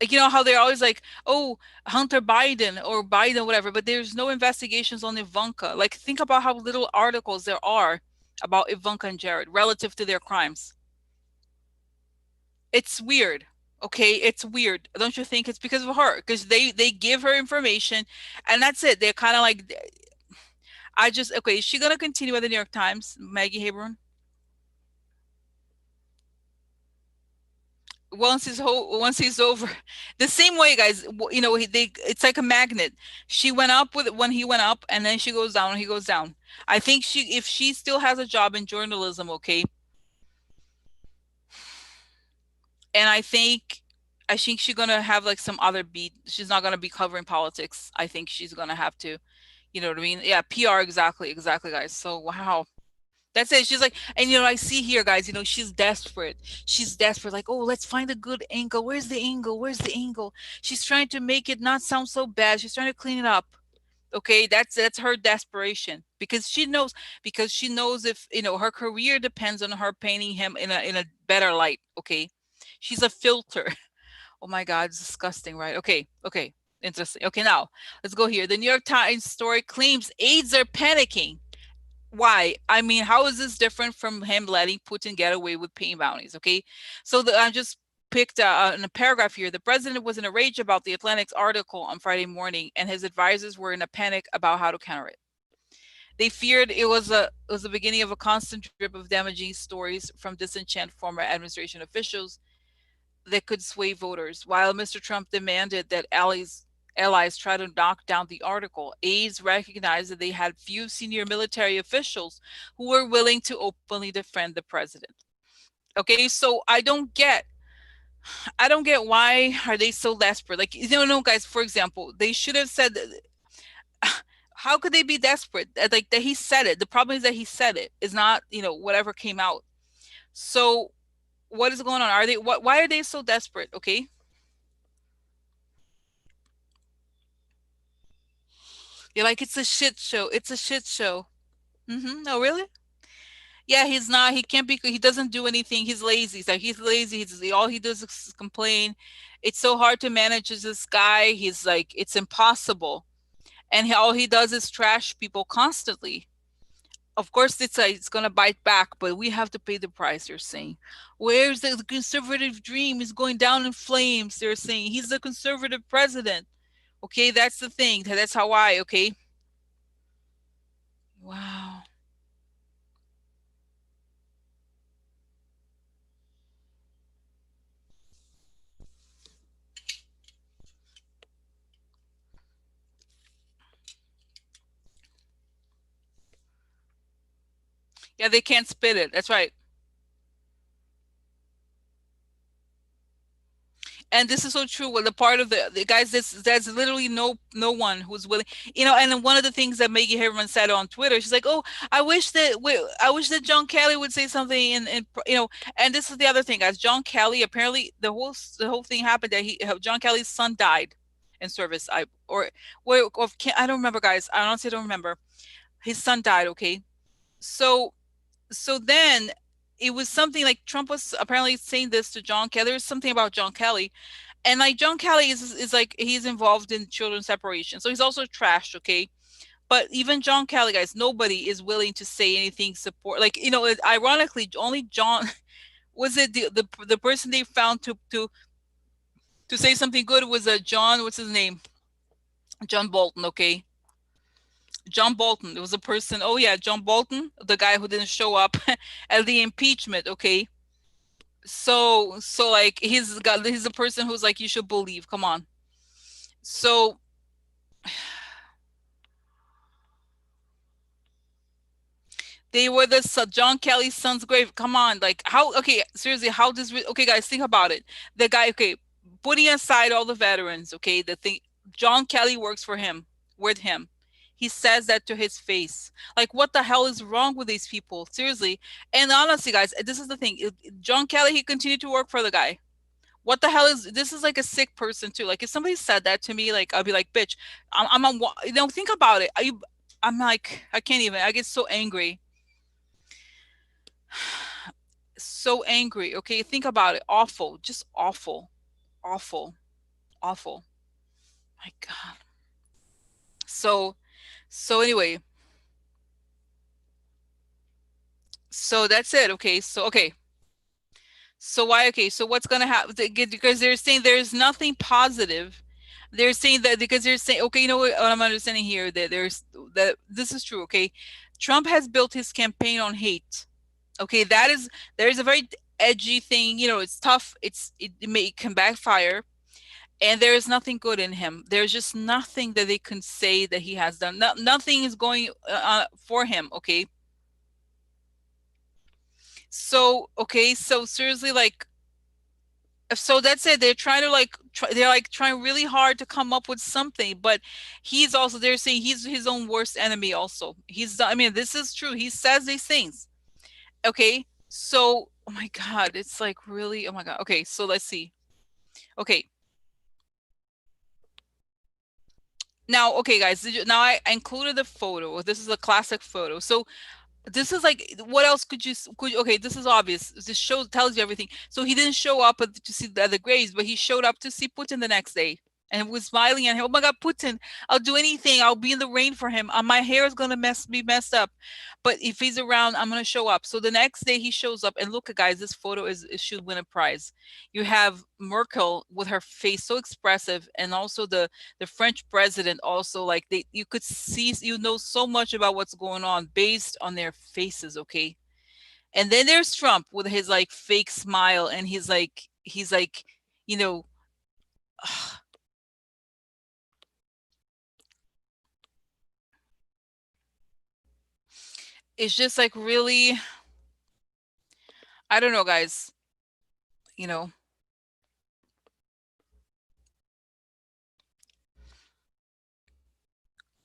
like, how they're always like, oh, Hunter Biden or Biden, whatever, but there's no investigations on Ivanka. Like, think about how little articles there are about Ivanka and Jared relative to their crimes. It's weird. Okay, it's weird. Don't you think it's because of her? Because they give her information, and that's it. They're kind of like, okay. Is she gonna continue at the New York Times, Maggie Haberman? Once he's over, the same way, guys. It's like a magnet. She went up with when he went up, and then she goes down when he goes down. I think if she still has a job in journalism, okay, and I think she's gonna have like some other beat. She's not gonna be covering politics. I think she's gonna have to, you know what I mean? Yeah, PR, exactly, exactly, guys. So wow. That's it. She's like, and I see here, guys, she's desperate. She's desperate. Like, oh, let's find a good angle. Where's the angle? Where's the angle? She's trying to make it not sound so bad. She's trying to clean it up. Okay, that's her desperation, because she knows if her career depends on her painting him in a better light. Okay, she's a filter. Oh my God, it's disgusting, right? Okay, okay, interesting. Okay, now let's go here. The New York Times story claims aides are panicking. Why? I mean, how is this different from him letting Putin get away with paying bounties? Okay, so I just picked in a paragraph here. The president was in a rage about the Atlantic's article on Friday morning, and his advisors were in a panic about how to counter it. They feared it was the beginning of a constant drip of damaging stories from disenchanted former administration officials that could sway voters. While Mr. Trump demanded that allies try to knock down the article, aides recognized that they had few senior military officials who were willing to openly defend the president. Okay, so I don't get why are they so desperate? Like, no, guys, for example, they should have said, how could they be desperate? Like, that he said it. The problem is that he said it is not, whatever came out. So what is going on? Are they why are they so desperate? Okay. You're like, it's a shit show. It's a shit show. Oh, really? Yeah, he's not. He can't be. He doesn't do anything. He's lazy. So he's lazy. All he does is complain. It's so hard to manage as this guy. He's like, it's impossible. And all he does is trash people constantly. Of course, it's going to bite back, but we have to pay the price. You're saying, where's the conservative dream? Is going down in flames. They're saying he's the conservative president. Okay, that's the thing. That's how I. Okay. Wow. Yeah, they can't spit it. That's right. And this is so true. Well, the part of the guys, there's literally no one who's willing, And then one of the things that Maggie Haberman said on Twitter, she's like, "Oh, I wish that John Kelly would say something." And this is the other thing, guys. John Kelly, apparently the whole thing happened that John Kelly's son died in service. I don't remember, guys. I honestly don't remember. His son died. Okay, so then it was something like Trump was apparently saying this to John Kelly. There's something about John Kelly, and like John Kelly is like he's involved in children separation, so he's also trashed. Okay, but even John Kelly, guys, nobody is willing to say anything support. Like ironically, only John was it the person they found to say something good was John. What's his name? John Bolton. Okay, John Bolton. It was a person. Oh yeah, John Bolton, the guy who didn't show up at the impeachment. Okay, so like he's a person who's like you should believe. Come on. So they were John Kelly's son's grave. Come on, like how? Okay, seriously, how does? Okay, guys, think about it. The guy, okay, putting aside all the veterans, okay, the thing, John Kelly works for him, with him. He says that to his face. Like, what the hell is wrong with these people? Seriously. And honestly, guys, this is the thing. John Kelly, he continued to work for the guy. What the hell is this? Is like a sick person too. Like if somebody said that to me, like I'll be like, bitch, think about it. I'm like, I can't even. I get so angry. So angry. Okay, think about it. Awful, just awful, awful, awful. My God. So, anyway, so that's it. Okay, so okay, so why? Okay, so what's gonna happen? Because they're saying there's nothing positive. They're saying that because they're saying, okay, you know what I'm understanding here that that this is true. Okay, Trump has built his campaign on hate. Okay, there's a very edgy thing. It's tough. It can backfire, and there is nothing good in him. There's just nothing that they can say that he has done. Nothing is going for him. Okay, so okay, so seriously, like, so that's it. They're trying to they're like trying really hard to come up with something, but they're saying he's his own worst enemy. Also, I mean, this is true. He says these things. Okay, so oh my God, it's like really, oh my God. Okay, so let's see. Okay, now, okay, guys, now I included the photo. This is a classic photo. So this is like, what else okay, this is obvious. This tells you everything. So he didn't show up to see the other graves, but he showed up to see Putin the next day and was smiling at him. Oh my God, Putin, I'll do anything. I'll be in the rain for him. My hair is gonna be messed up, but if he's around, I'm gonna show up. So the next day he shows up, and look, guys, this photo should win a prize. You have Merkel with her face so expressive, and also the French president also, like, you could see, so much about what's going on based on their faces. Okay, and then there's Trump with his like fake smile, and he's like you know it's just like really, I don't know, guys. you know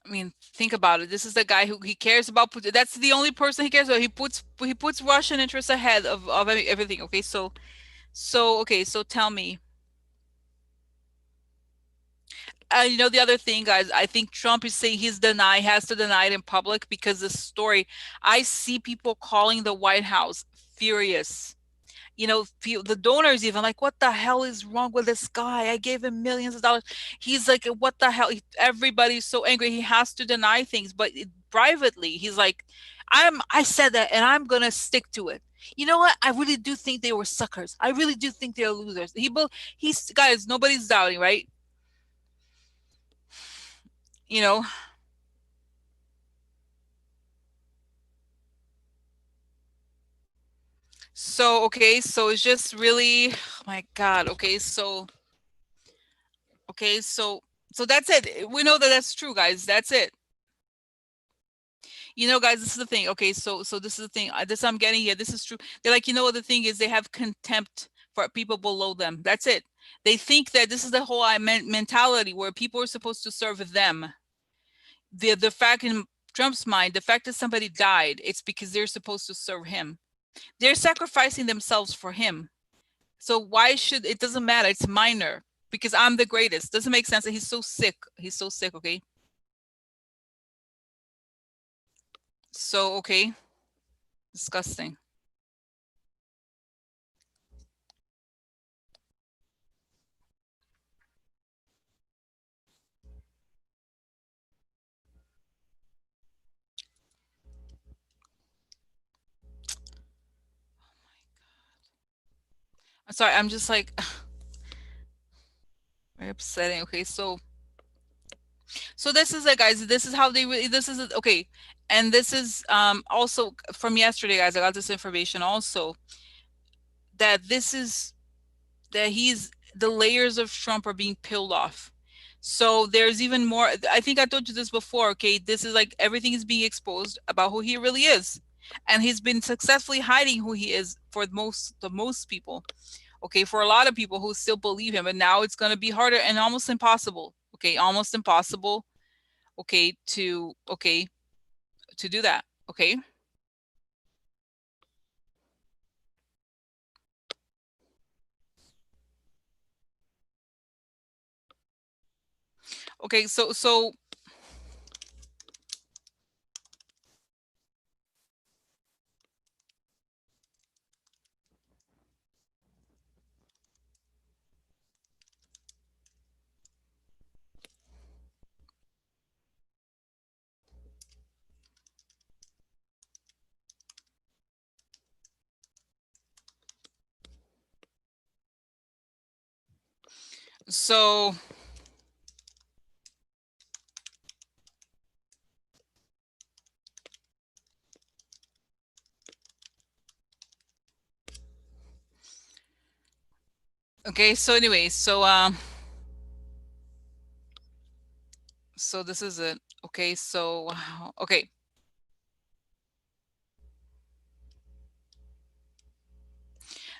I mean, think about it. This is the guy who he cares about. That's the only person he cares about. He puts Russian interests ahead of everything. Okay, so tell me, the other thing, guys. I think Trump is saying has to deny it in public because the story. I see people calling the White House furious. The donors even like, what the hell is wrong with this guy? I gave him millions of dollars. He's like, what the hell? Everybody's so angry. He has to deny things, but privately, he's like, I said that, and I'm gonna stick to it. You know what? I really do think they were suckers. I really do think they're losers. He's guys. Nobody's doubting, right? You know. So okay, so it's just really, oh my God. Okay, so that's it. We know that that's true, guys. That's it. Guys, this is the thing. Okay, so this is the thing. This I'm getting here. This is true. They're like, what the thing is, they have contempt for people below them. That's it. They think that this is the whole mentality where people are supposed to serve them. The fact in Trump's mind, the fact that somebody died, it's because they're supposed to serve him. They're sacrificing themselves for him. So why should it doesn't matter? It's minor because I'm the greatest. Doesn't make sense that he's so sick. He's so sick. Okay. So okay, disgusting. I'm sorry. I'm just like very upsetting. Okay, so this is it, guys. This is how they really. This is it. Okay, and this is also from yesterday, guys. I got this information also that this is that he's the layers of Trump are being peeled off. So there's even more. I think I told you this before. Okay, this is like everything is being exposed about who he really is, and he's been successfully hiding who he is for the most people. Okay, for a lot of people who still believe him, and now it's going to be harder and almost impossible. Okay, almost impossible. Okay, to do that. Okay. Okay, so okay, so anyway, so this is it. Okay, so okay.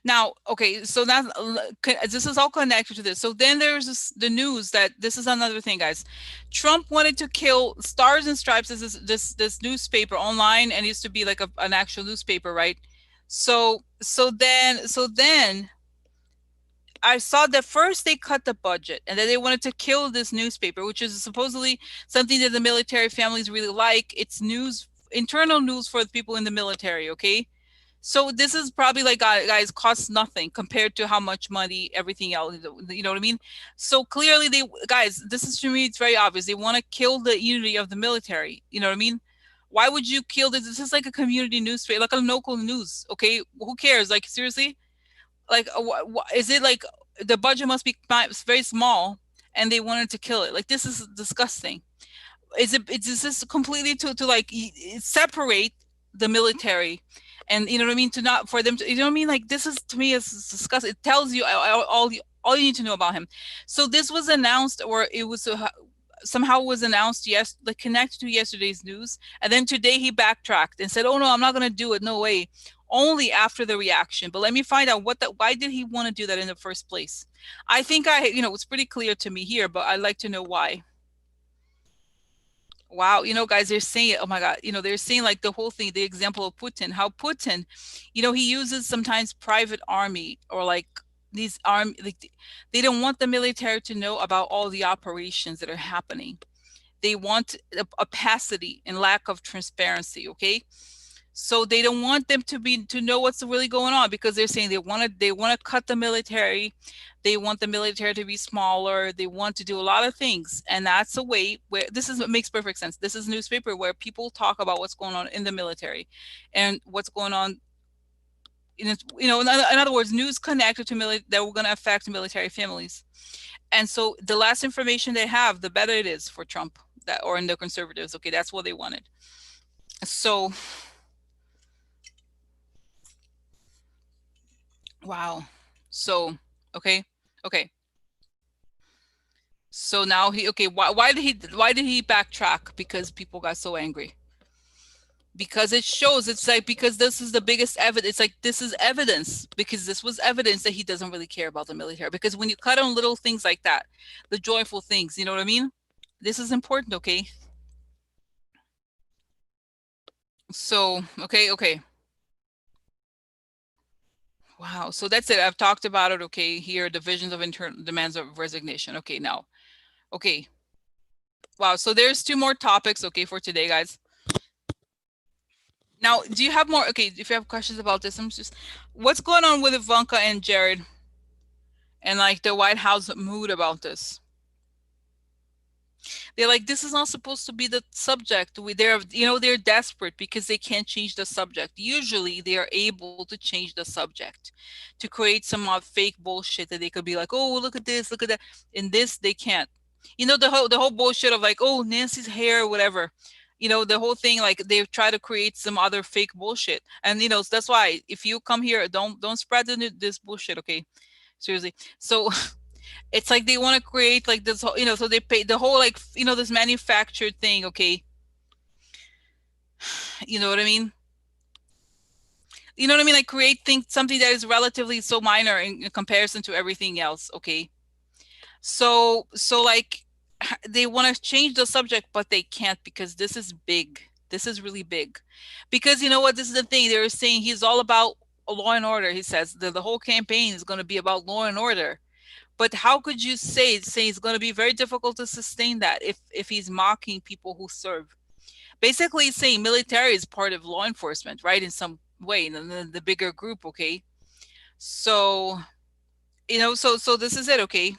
Now, okay, so this is all connected to this. So then there's the news that this is another thing, guys. Trump wanted to kill Stars and Stripes. This newspaper online, and it used to be like an actual newspaper, right? So then I saw that first they cut the budget, and then they wanted to kill this newspaper, which is supposedly something that the military families really like. It's news, internal news for the people in the military. Okay, so this is probably like, guys, costs nothing compared to how much money everything else. You know what I mean? So clearly, guys, this is to me, it's very obvious. They want to kill the unity of the military. You know what I mean? Why would you kill this? This is like a community newspaper, like a local news. Okay, who cares? Like seriously, like is it like the budget must be very small, and they wanted to kill it? Like this is disgusting. Is this completely to like separate the military, and you know what I mean, to not for them to, you know what I mean, like this is to me is disgusting. It tells you all you need to know about him. So this was announced, or it was somehow was announced, yes, like connected to yesterday's news, and then today he backtracked and said, oh no, I'm not going to do it, no way, only after the reaction. But let me find out why did he want to do that in the first place. I think it's pretty clear to me here, but I'd like to know why. Wow, guys, they're saying, oh my God, they're saying like the whole thing, the example of Putin, how Putin, he uses sometimes private army or like these army, like they don't want the military to know about all the operations that are happening. They want opacity and lack of transparency, okay? So they don't want them to know what's really going on, because they're saying they want to cut the military. They want the military to be smaller. They want to do a lot of things, and that's a way where this is what makes perfect sense. This is a newspaper where people talk about what's going on in the military and what's going on in other words, news connected to that were going to affect military families. And so the less information they have, the better it is for Trump, that or in the conservatives. Okay, that's what they wanted. So wow. So okay, okay. So now why did he backtrack? Because people got so angry. Because it shows, it's like, because this is the biggest evidence. It's like, this is evidence, because this was evidence that he doesn't really care about the military. Because when you cut on little things like that, the joyful things, you know what I mean? This is important, okay? So, okay. Wow. So that's it. I've talked about it. Okay. Here, divisions of internal demands of resignation. Okay. Now, okay. Wow. So there's two more topics. Okay. For today, guys. Now, do you have more? Okay. If you have questions about this, what's going on with Ivanka and Jared and like the White House mood about this? They're like, this is not supposed to be the subject. They're desperate because they can't change the subject. Usually they are able to change the subject to create some fake bullshit that they could be like, oh, look at this, look at that. In this, they can't. The whole bullshit of like, oh, Nancy's hair or whatever. The whole thing, like they try to create some other fake bullshit. And that's why if you come here, don't spread this bullshit, okay? Seriously. So it's like they want to create like this whole, so they pay the whole, like, this manufactured thing, okay? You know what I mean? You know what I mean? Like create something that is relatively so minor in comparison to everything else, okay? So like they want to change the subject, but they can't, because this is big. This is really big. Because you know what? This is the thing. They're saying he's all about law and order. He says the whole campaign is going to be about law and order. But how could you say it's going to be very difficult to sustain that if he's mocking people who serve? Basically saying military is part of law enforcement, right? In some way, in the bigger group, okay? So, so this is it, okay?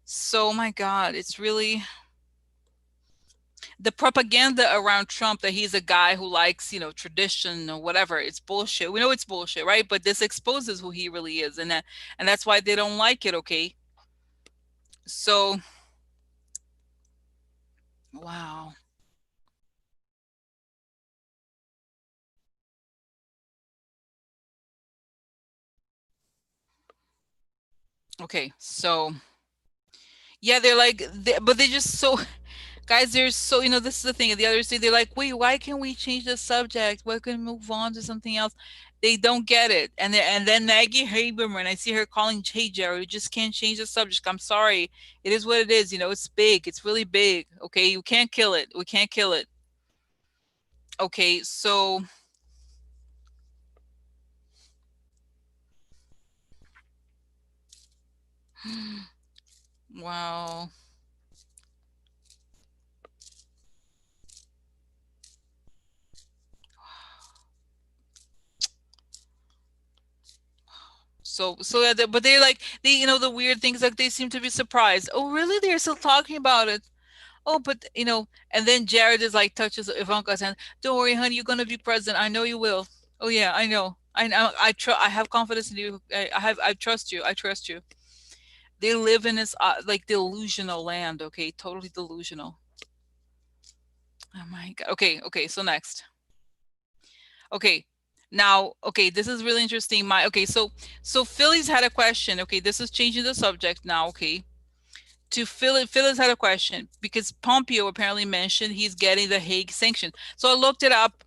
So, my God, it's really the propaganda around Trump that he's a guy who likes, tradition or whatever. It's bullshit. We know it's bullshit, right? But this exposes who he really is, and that's why they don't like it, okay? So, wow. Okay, so yeah, they're like, but they just so guys. They're so this is the thing. The others say they're like, wait, why can't we change the subject? Why can we move on to something else? They don't get it, and then Maggie Haberman, I see her calling, hey Jared, we just can't change the subject. I'm sorry, it is what it is. It's big. It's really big. Okay, you can't kill it. We can't kill it. Okay, so wow. So yeah, but they're like the weird things, like they seem to be surprised. Oh, really? They're still talking about it. Oh, but and then Jared is like touches Ivanka's hand. Don't worry, honey, you're gonna be president. I know you will. Oh yeah, I know. I know. I have confidence in you. I trust you. I trust you. They live in this like delusional land. Okay, totally delusional. Oh my God. Okay. So next. Okay. Now, okay, this is really interesting. So Philly's had a question. Okay, this is changing the subject now. Okay, to Phyllis had a question because Pompeo apparently mentioned he's getting the Hague sanction. So I looked it up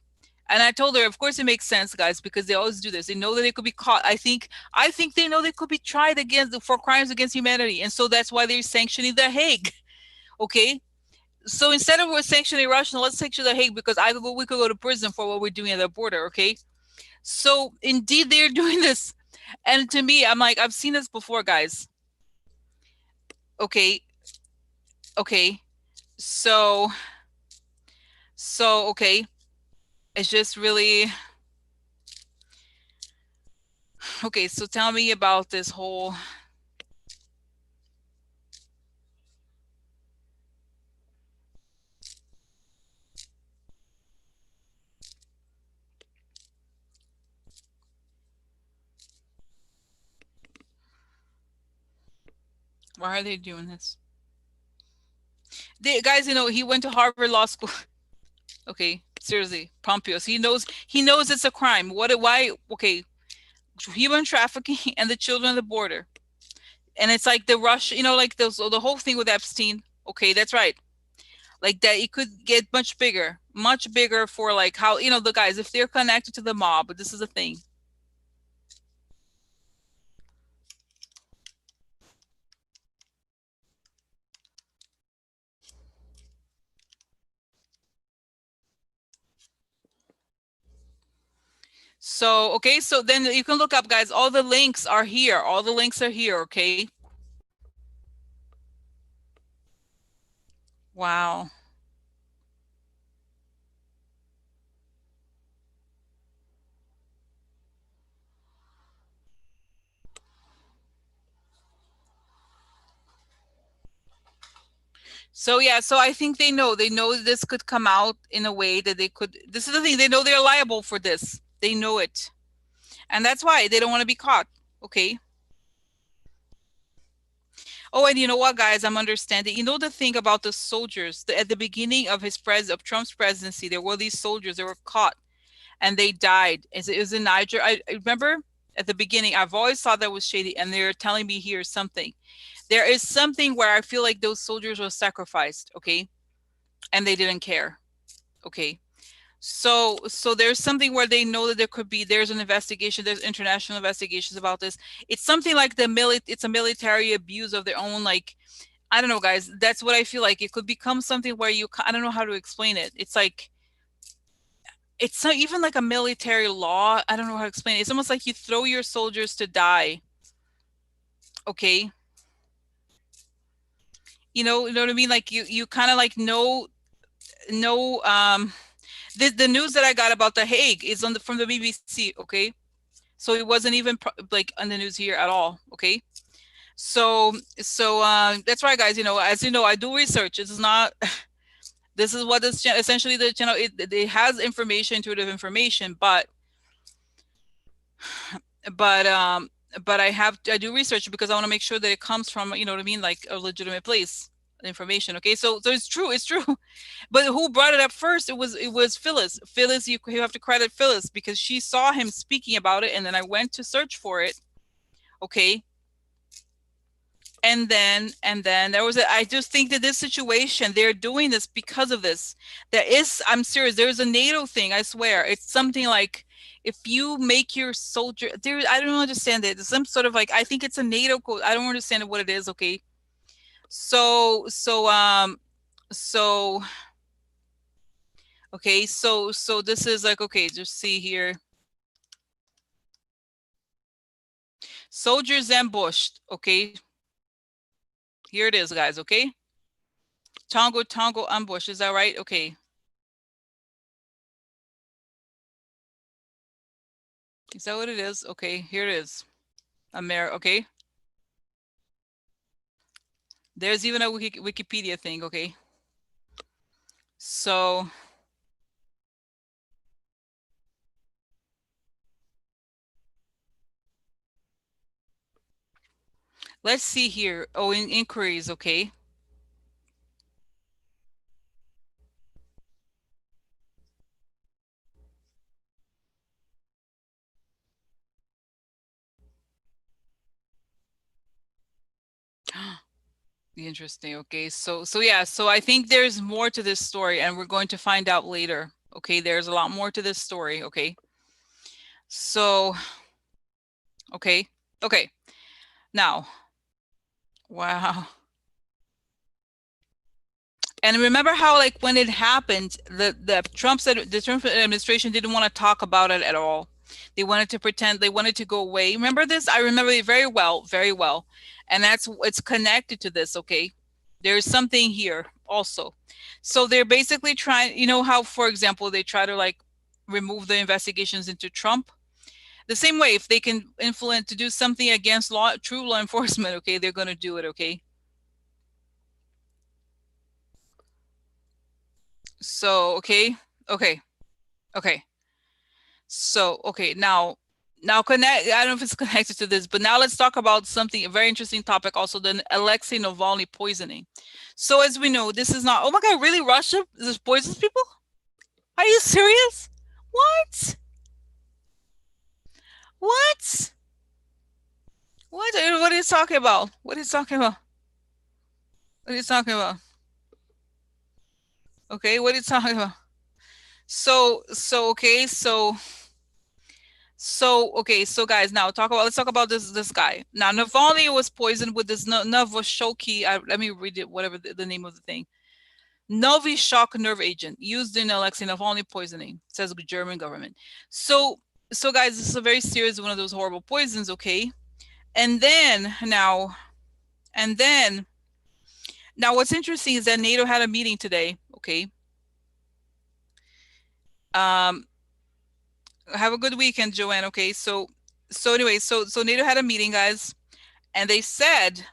and I told her, of course it makes sense, guys, because they always do this. They know that they could be caught. I think they know they could be tried against for crimes against humanity. And so that's why they're sanctioning the Hague. Okay. so instead of we're sanctioning Russia, let's sanction The Hague because we could go to prison for what we're doing at the border. Okay. So indeed, they're doing this, and to me, I'm like, I've seen this before, guys. Okay. Okay. So okay. It's just really okay. So tell me about this whole. Why are they doing this? Guys, he went to Harvard Law School. Okay, seriously, Pompeo. He knows it's a crime. Why? Okay, human trafficking and the children of the border. And it's like the rush, like the whole thing with Epstein. Okay, that's right. Like that, it could get much bigger for like how, the guys, if they're connected to the mob, but this is the thing. So, okay, so then you can look up, guys, all the links are here. All the links are here, okay? Wow. So yeah, so I think they know this could come out in a way that they could. This is the thing, they know they're liable for this. They know it. And that's why they don't want to be caught. Okay. Oh, and you know what, guys? I'm understanding. You know the thing about the soldiers, at the beginning of Trump's presidency, there were these soldiers that were caught and they died. It was in Niger. I remember at the beginning, I've always thought that was shady, and they're telling me here something. There is something where I feel like those soldiers were sacrificed, okay, and they didn't care, okay. So there's something where they know that there's an investigation, there's international investigations about this. It's something like it's a military abuse of their own, like, I don't know, guys. That's what I feel like. It could become something where I don't know how to explain it. It's like it's not even like a military law. I don't know how to explain it. It's almost like you throw your soldiers to die. Okay. You know what I mean? Like you kind of like know the news that I got about The Hague is from the BBC, okay? So it wasn't even like on the news here at all, okay? So that's right, guys. As you know, I do research. This is not this is what this essentially the channel it has information, intuitive information, but um but I do research because I want to make sure that it comes from, you know what I mean, like a legitimate place, information. Okay, so it's true. But who brought it up first? It was Phyllis. Phyllis, you have to credit Phyllis because she saw him speaking about it, and then I went to search for it. Okay, and then there was I just think that this situation, they're doing this because of this. I'm serious, there's a NATO thing, I swear. It's something like, if you make your soldier there, I don't understand it. It's some sort of like, I think it's a NATO code. I don't understand what it is. Okay, so okay, so this is like, okay, just see here. Soldiers ambushed. Okay, here it is, guys. Okay, Tongo ambush, is that right? Okay, is that what it is? Okay, here it is. Okay, there's even a Wikipedia thing. Okay, so let's see here. Oh, in inquiries. Okay. Interesting. Okay, so yeah, so I think there's more to this story, and we're going to find out later. Okay, there's a lot more to this story. Okay, so okay, okay, now, wow. And remember how, like, when it happened, the Trump administration didn't want to talk about it at all. They wanted to pretend, they wanted to go away. Remember this? I remember it very well, very well. And that's it's connected to this, okay? There's something here also. So they're basically trying, you know how, for example, they try to like remove the investigations into Trump. The same way, if they can influence to do something against true law enforcement, okay, they're going to do it, okay? So, okay, okay, okay. So, okay, now connect. I don't know if it's connected to this, but now let's talk about something, a very interesting topic also, the Alexei Navalny poisoning. So as we know, this is not, oh my God, really? Russia this poisons people? Are you serious? What? What? What are you talking about? What are you talking about? What are you talking about? Okay, what are you talking about? So guys, now let's talk about this guy. Now Navalny was poisoned with this Novichok. Let me read it, whatever the name of the thing. Novichok nerve agent used in Alexei Navalny poisoning, says the German government. So guys, this is a very serious one of those horrible poisons, okay? And then and then now what's interesting is that NATO had a meeting today, okay? Um have a good weekend, Joanne, okay? So anyway, so NATO had a meeting, guys, and they said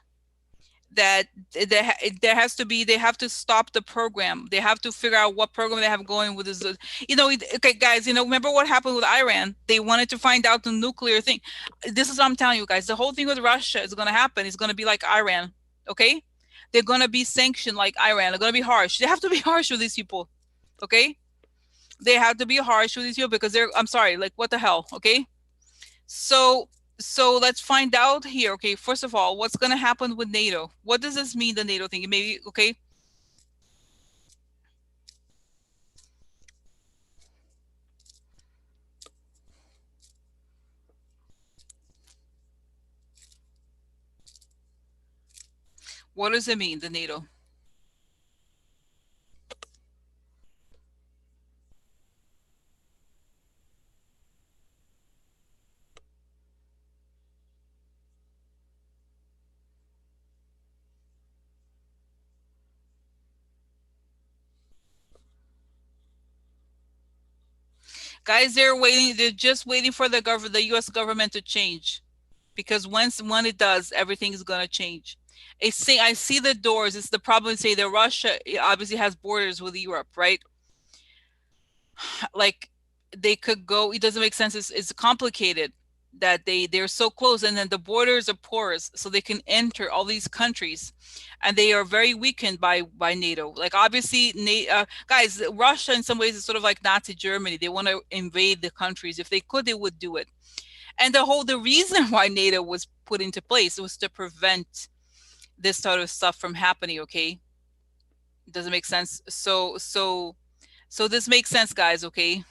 that there has to be, they have to stop the program. They have to figure out what program they have going with this. Okay, guys, remember what happened with Iran? They wanted to find out the nuclear thing. This is what I'm telling you guys. The whole thing with Russia is going to happen. It's going to be like Iran, okay? They're going to be sanctioned like Iran. They're going to be harsh. They have to be harsh with these people, okay? They have to be harsh with these people because I'm sorry, like, what the hell, okay? So so let's find out here. Okay, first of all, what's going to happen with NATO? What does this mean, the NATO thing? Maybe, okay. What does it mean, the NATO? Guys, they're just waiting for the US government to change. Because when it does, everything is gonna change. I see the doors. It's the problem. Say that Russia obviously has borders with Europe, right? Like, they could go. It doesn't make sense. It's complicated that they're so close, and then the borders are porous, so they can enter all these countries, and they are very weakened by NATO. Like, obviously, guys, Russia in some ways is sort of like Nazi Germany. They want to invade the countries. If they could, they would do it. And the reason why NATO was put into place was to prevent this sort of stuff from happening. Okay, does it make sense? So this makes sense, guys. Okay,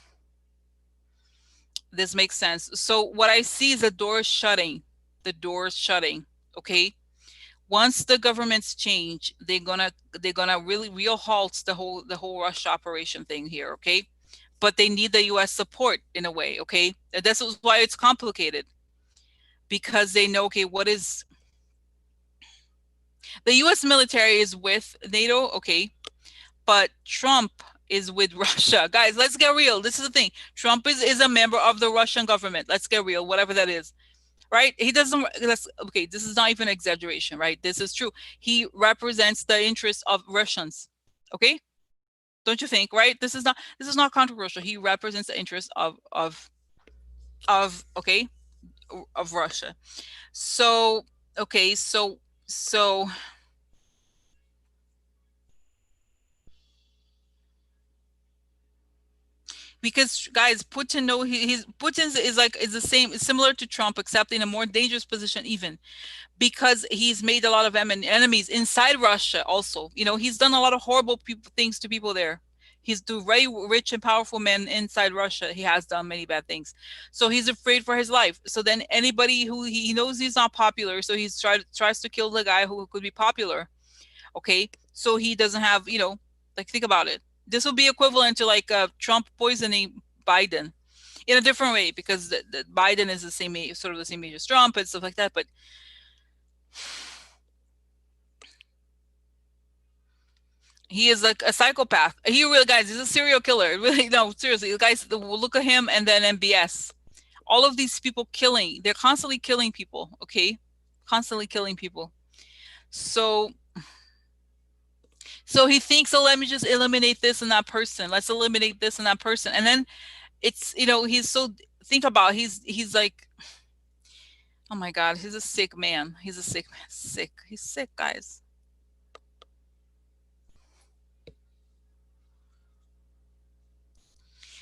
this makes sense. So what I see is the doors shutting. The doors shutting. Okay. Once the governments change, they're gonna really real halt the whole Russia operation thing here. Okay. But they need the US support in a way, okay? And that's why it's complicated. Because they know, okay, what is the US military is with NATO, okay, but Trump is with Russia. Guys, let's get real. This is the thing. Trump is a member of the Russian government. Let's get real, whatever that is. Right? He doesn't that's okay, this is not even exaggeration, right? This is true. He represents the interests of Russians. Okay? Don't you think, right? This is not controversial. He represents the interests of okay, of Russia. So, okay, so because guys, Putin know he's Putin's is like is the same, is similar to Trump, except in a more dangerous position even, because he's made a lot of enemies inside Russia also. He's done a lot of horrible things to people there. He's to very rich and powerful men inside Russia. He has done many bad things. So he's afraid for his life. So then anybody who he knows he's not popular, so tries to kill the guy who could be popular. Okay. So he doesn't have, Like, think about it. This would be equivalent to like Trump poisoning Biden in a different way, because Biden is the same age, sort of the same age as Trump and stuff like that. But he is like a psychopath. He really, guys, he's a serial killer. Really, no, seriously, guys, look at him and then MBS. All of these people killing, they're constantly killing people. Okay, constantly killing people. So, so he thinks, oh, let me just eliminate this and that person. Let's eliminate this and that person, and then it's, he's so, think about, he's like, oh my God, he's a sick man. He's a sick man. Sick. He's sick, guys.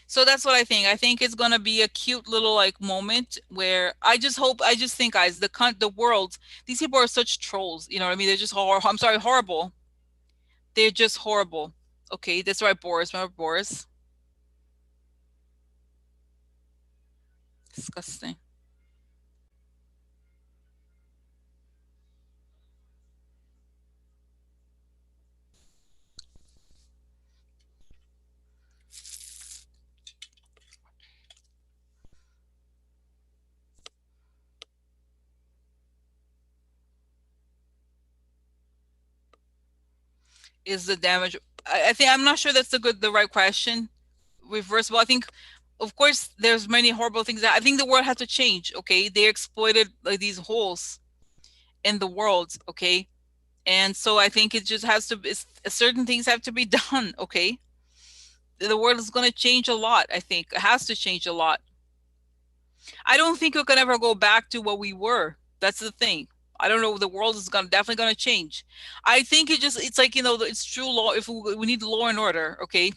So that's what I think. I think it's gonna be a cute little like moment where I just hope, I just think, guys, the world, these people are such trolls. You know what I mean? They're just horrible. I'm sorry, horrible. They're just horrible. Okay, that's right, Boris. Remember Boris? Disgusting. Is the damage? I think, I'm not sure that's the right question. Reversible. I think, of course, there's many horrible things that I think the world has to change. Okay, they exploited like these holes in the world. Okay, and so I think it just has to be, certain things have to be done. Okay, the world is going to change a lot. I think it has to change a lot. I don't think we can ever go back to what we were. That's the thing. I don't know. The world is gonna definitely gonna change. I think it's like, it's true law. If we need law and order, okay.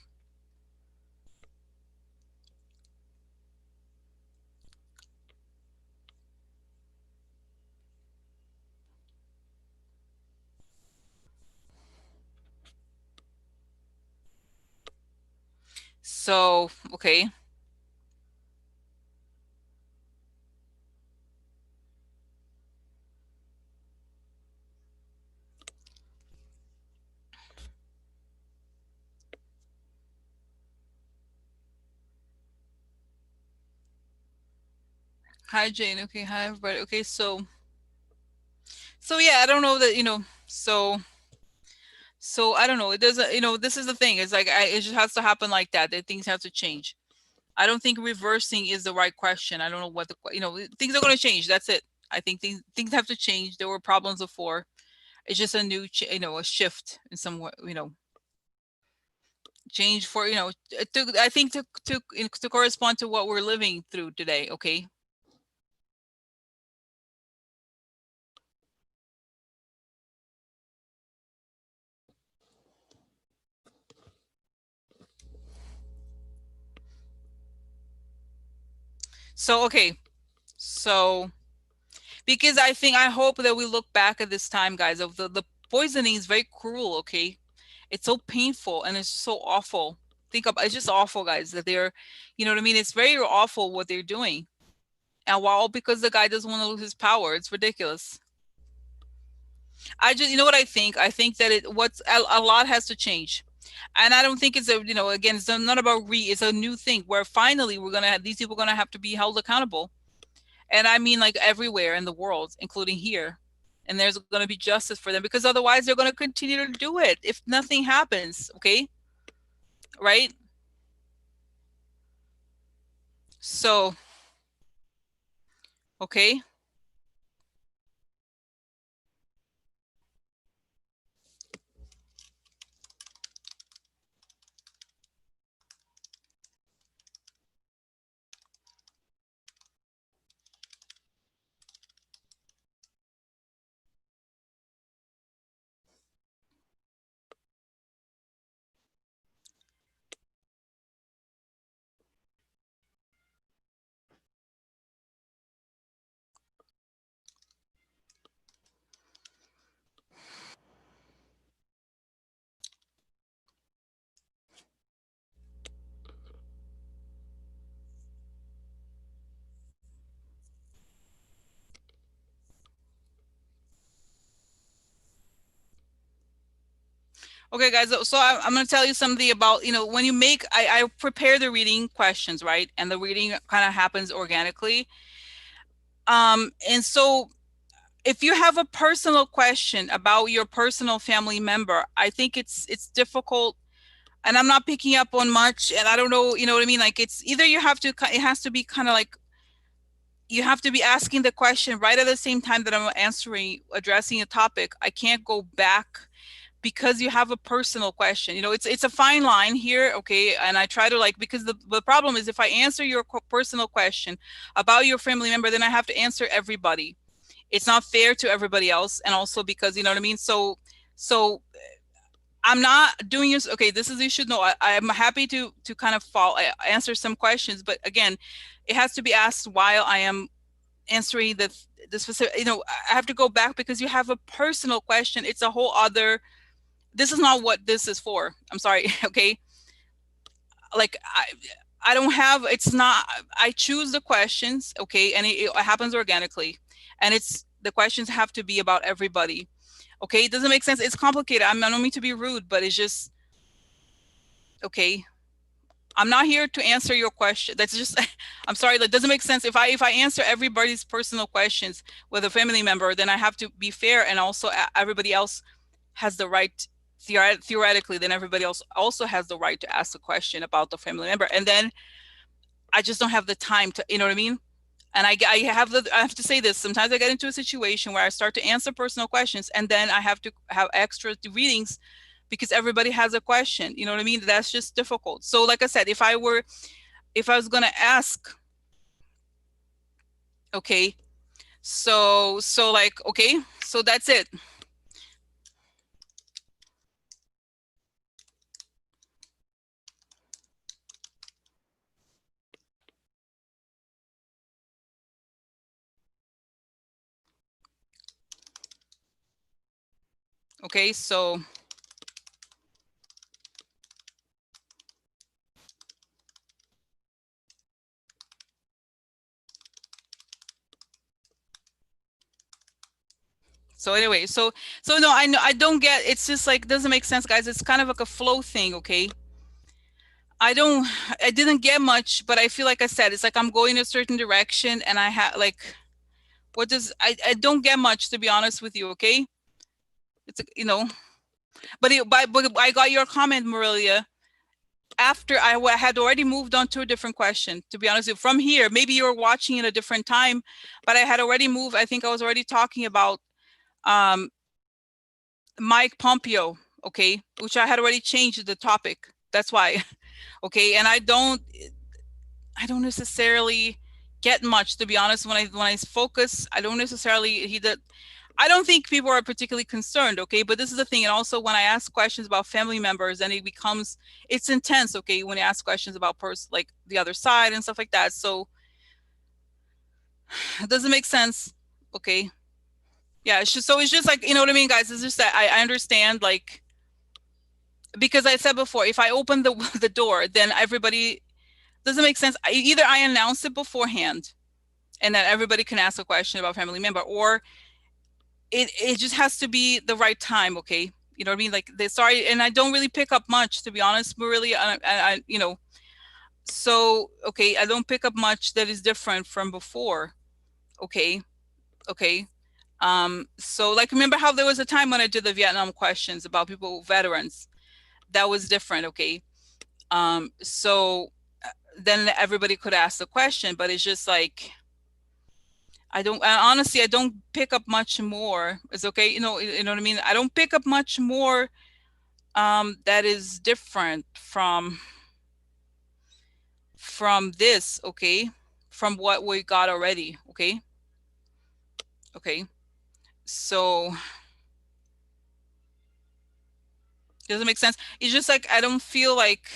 So okay, hi Jane. Okay, hi everybody. Okay, so yeah, I don't know that, so I don't know. It doesn't, this is the thing. It's like, it just has to happen like that. That things have to change. I don't think reversing is the right question. I don't know what things are going to change. That's it. I think things have to change. There were problems before. It's just a new, a shift in some way, change for, I think to correspond to what we're living through today. Okay. So, okay. So, because I hope that we look back at this time, guys, of the poisoning is very cruel. Okay. It's so painful and it's so awful. Think about, it's just awful, guys, that they're, you know what I mean? It's very awful what they're doing. And while, because the guy doesn't want to lose his power, it's ridiculous. I just, you know what I think? I think that a lot has to change. And I don't think it's a, again, it's not about it's a new thing where finally we're going to have, these people going to have to be held accountable. And I mean, like, everywhere in the world, including here. And there's going to be justice for them, because otherwise they're going to continue to do it if nothing happens. Okay. Right. So, okay. Okay, guys, so I'm going to tell you something about, when you make, I prepare the reading questions, right? And the reading kind of happens organically. And so if you have a personal question about your personal family member, I think it's difficult, and I'm not picking up on much, and I don't know, you know what I mean? Like, it's either it has to be kind of like, you have to be asking the question right at the same time that I'm addressing a topic. I can't go back because you have a personal question. It's a fine line here, okay? And I try to, like, because the problem is, if I answer your personal question about your family member, then I have to answer everybody. It's not fair to everybody else, and also because, you know what I mean? So I'm not doing this. Okay, this is, you should know, I'm happy to kind of answer some questions, but again, it has to be asked while I am answering the specific. I have to go back because you have a personal question. It's a whole other. This is not what this is for. I'm sorry. Okay, like I don't have. It's not. I choose the questions. Okay, and it happens organically, and the questions have to be about everybody. Okay, it doesn't make sense. It's complicated. I don't mean to be rude, but it's just okay. I'm not here to answer your question. That's just, I'm sorry, that doesn't make sense. If I answer everybody's personal questions with a family member, then I have to be fair, and also everybody else has the right, theoretically, then everybody else also has the right to ask a question about the family member. And then I just don't have the time to, you know what I mean? And I have to say this. Sometimes I get into a situation where I start to answer personal questions, and then I have to have extra readings because everybody has a question. You know what I mean? That's just difficult. So like I said, if I was going to ask, okay, so like, okay, so that's it. Okay, so anyway, so no, I know I don't get, it's just like, doesn't make sense, guys. It's kind of like a flow thing, okay? I don't I didn't get much, but I feel like I said, it's like I'm going a certain direction, and I have like, I don't get much, to be honest with you, okay? It's, but I got your comment, Marilia, after I had already moved on to a different question, to be honest with you. From here, maybe you were watching at a different time, but I had already moved. I think I was already talking about um, Mike Pompeo, okay, which I had already changed the topic. That's why, okay, and I don't necessarily get much, to be honest. When I focus, I don't necessarily I don't think people are particularly concerned, okay? But this is the thing. And also, when I ask questions about family members, then it's intense, okay? When you ask questions about like the other side and stuff like that. So it doesn't make sense, okay? Yeah, it's just like, you know what I mean, guys? It's just that I understand, like, because I said before, if I open the the door, then everybody, doesn't make sense. Either I announce it beforehand, and that everybody can ask a question about family member, or it just has to be the right time, okay? You know what I mean? Like, sorry, and I don't really pick up much, to be honest, but really, so okay, I don't pick up much that is different from before, okay? Okay. So like, remember how there was a time when I did the Vietnam questions about veterans? That was different, okay? So then everybody could ask the question, but it's just like, honestly, I don't pick up much more. It's okay, you know what I mean? I don't pick up much more that is different from this, okay? From what we got already, okay? Okay. So does it make sense? It's just like, I don't feel like,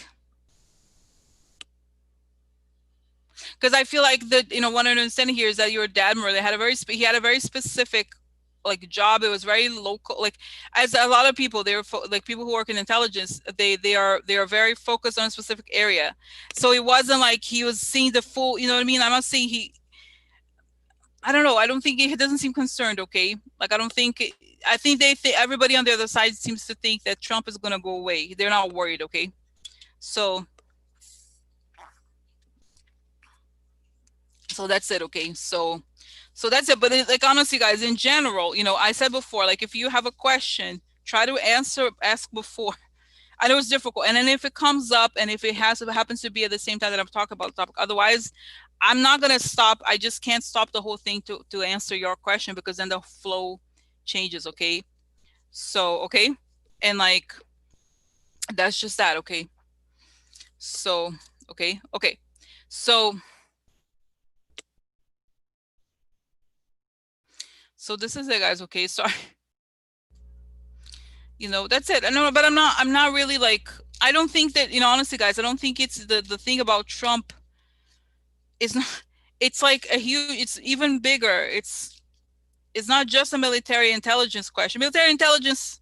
because I feel like what I understand here is that your dad, Merle, he had a very specific, like, job. It was very local. Like, as a lot of people, like, people who work in intelligence, they are very focused on a specific area. So it wasn't like he was seeing the full. You know what I mean? I'm not saying he. I don't know. I don't think he doesn't seem concerned. Okay, like, I don't think. I think they think everybody on the other side seems to think that Trump is going to go away. They're not worried, okay? So that's it, okay? So that's it. But like honestly, guys, in general, I said before, like if you have a question, try to ask before. I know it's difficult, and then if it comes up, and if it happens to be at the same time that I'm talking about the topic, otherwise, I'm not gonna stop. I just can't stop the whole thing to answer your question because then the flow changes, okay? So okay, and like that's just that, okay? So okay, so this is it, guys. Okay, sorry. That's it. I know, but I'm not really like, I don't think that, honestly, guys, I don't think it's the thing about Trump is not, it's like a huge, it's even bigger. It's not just a military intelligence question. Military intelligence,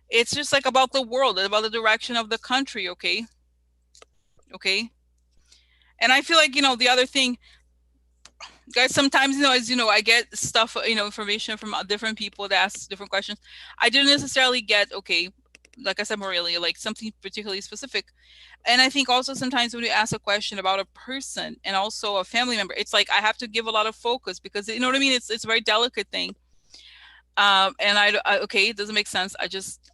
it's just like about the world, about the direction of the country, okay? Okay. And I feel like, the other thing, guys, sometimes, as I get stuff, information from different people that ask different questions. I didn't necessarily get, okay, like I said, Morelia, like something particularly specific. And I think also sometimes when you ask a question about a person and also a family member, it's like I have to give a lot of focus because you know what I mean? It's a very delicate thing. And okay, it doesn't make sense. I just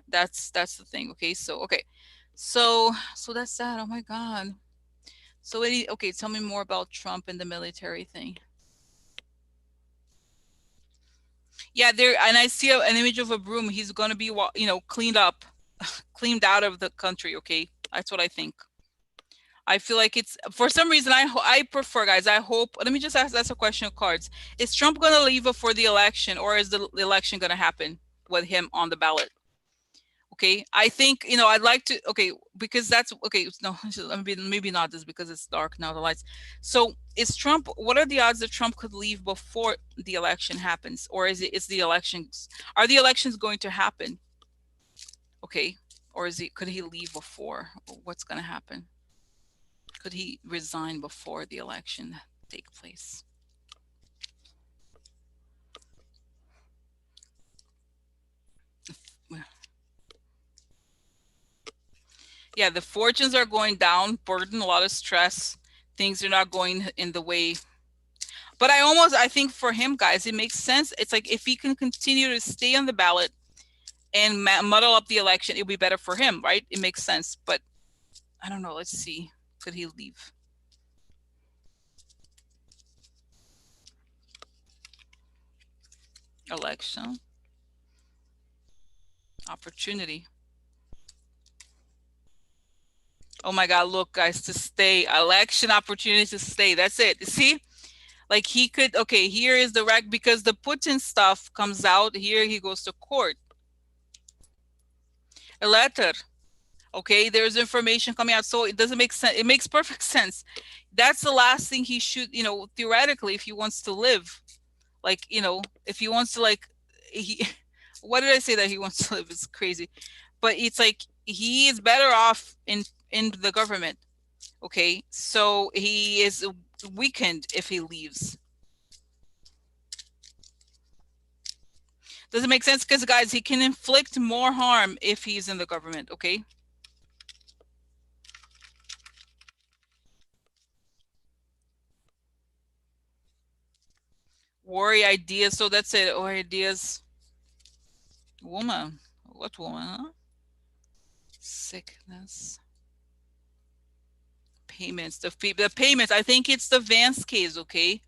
that's the thing. Okay, so okay. So that's that. Oh my God. So okay, tell me more about Trump and the military thing. Yeah, there, and I see an image of a broom. He's gonna be, cleaned up, cleaned out of the country. Okay, that's what I think. I feel like it's for some reason I prefer, guys. I hope. Let me just ask a question of cards. Is Trump gonna leave before the election, or is the election gonna happen with him on the ballot? Okay, I think I'd like to. Okay, because that's okay. No, maybe not this because it's dark now. The lights. So is Trump? What are the odds that Trump could leave before the election happens, or is the elections? Are the elections going to happen? Okay, or could he leave before? What's going to happen? Could he resign before the election take place? Yeah, the fortunes are going down, burden, a lot of stress. Things are not going in the way. But I think for him, guys, it makes sense. It's like if he can continue to stay on the ballot and muddle up the election, it'll be better for him, right? It makes sense. But I don't know. Let's see. Could he leave? Election. Opportunity. Oh my God, look, guys, to stay. Election opportunity to stay. That's it. See? Like he could, okay, here is the rec because the Putin stuff comes out. Here he goes to court. A letter. Okay, there's information coming out. So it doesn't make sense. It makes perfect sense. That's the last thing he should, theoretically, if he wants to live. Like, if he wants to like he what did I say that he wants to live? It's crazy. But it's like he is better off in the government. Okay. So he is weakened if he leaves. Does it make sense? Because guys, he can inflict more harm if he's in the government, okay? Worry ideas. So that's it. Or ideas. Woman. What woman, huh? Sickness. Payments. The payments. I think it's the Vance case, okay?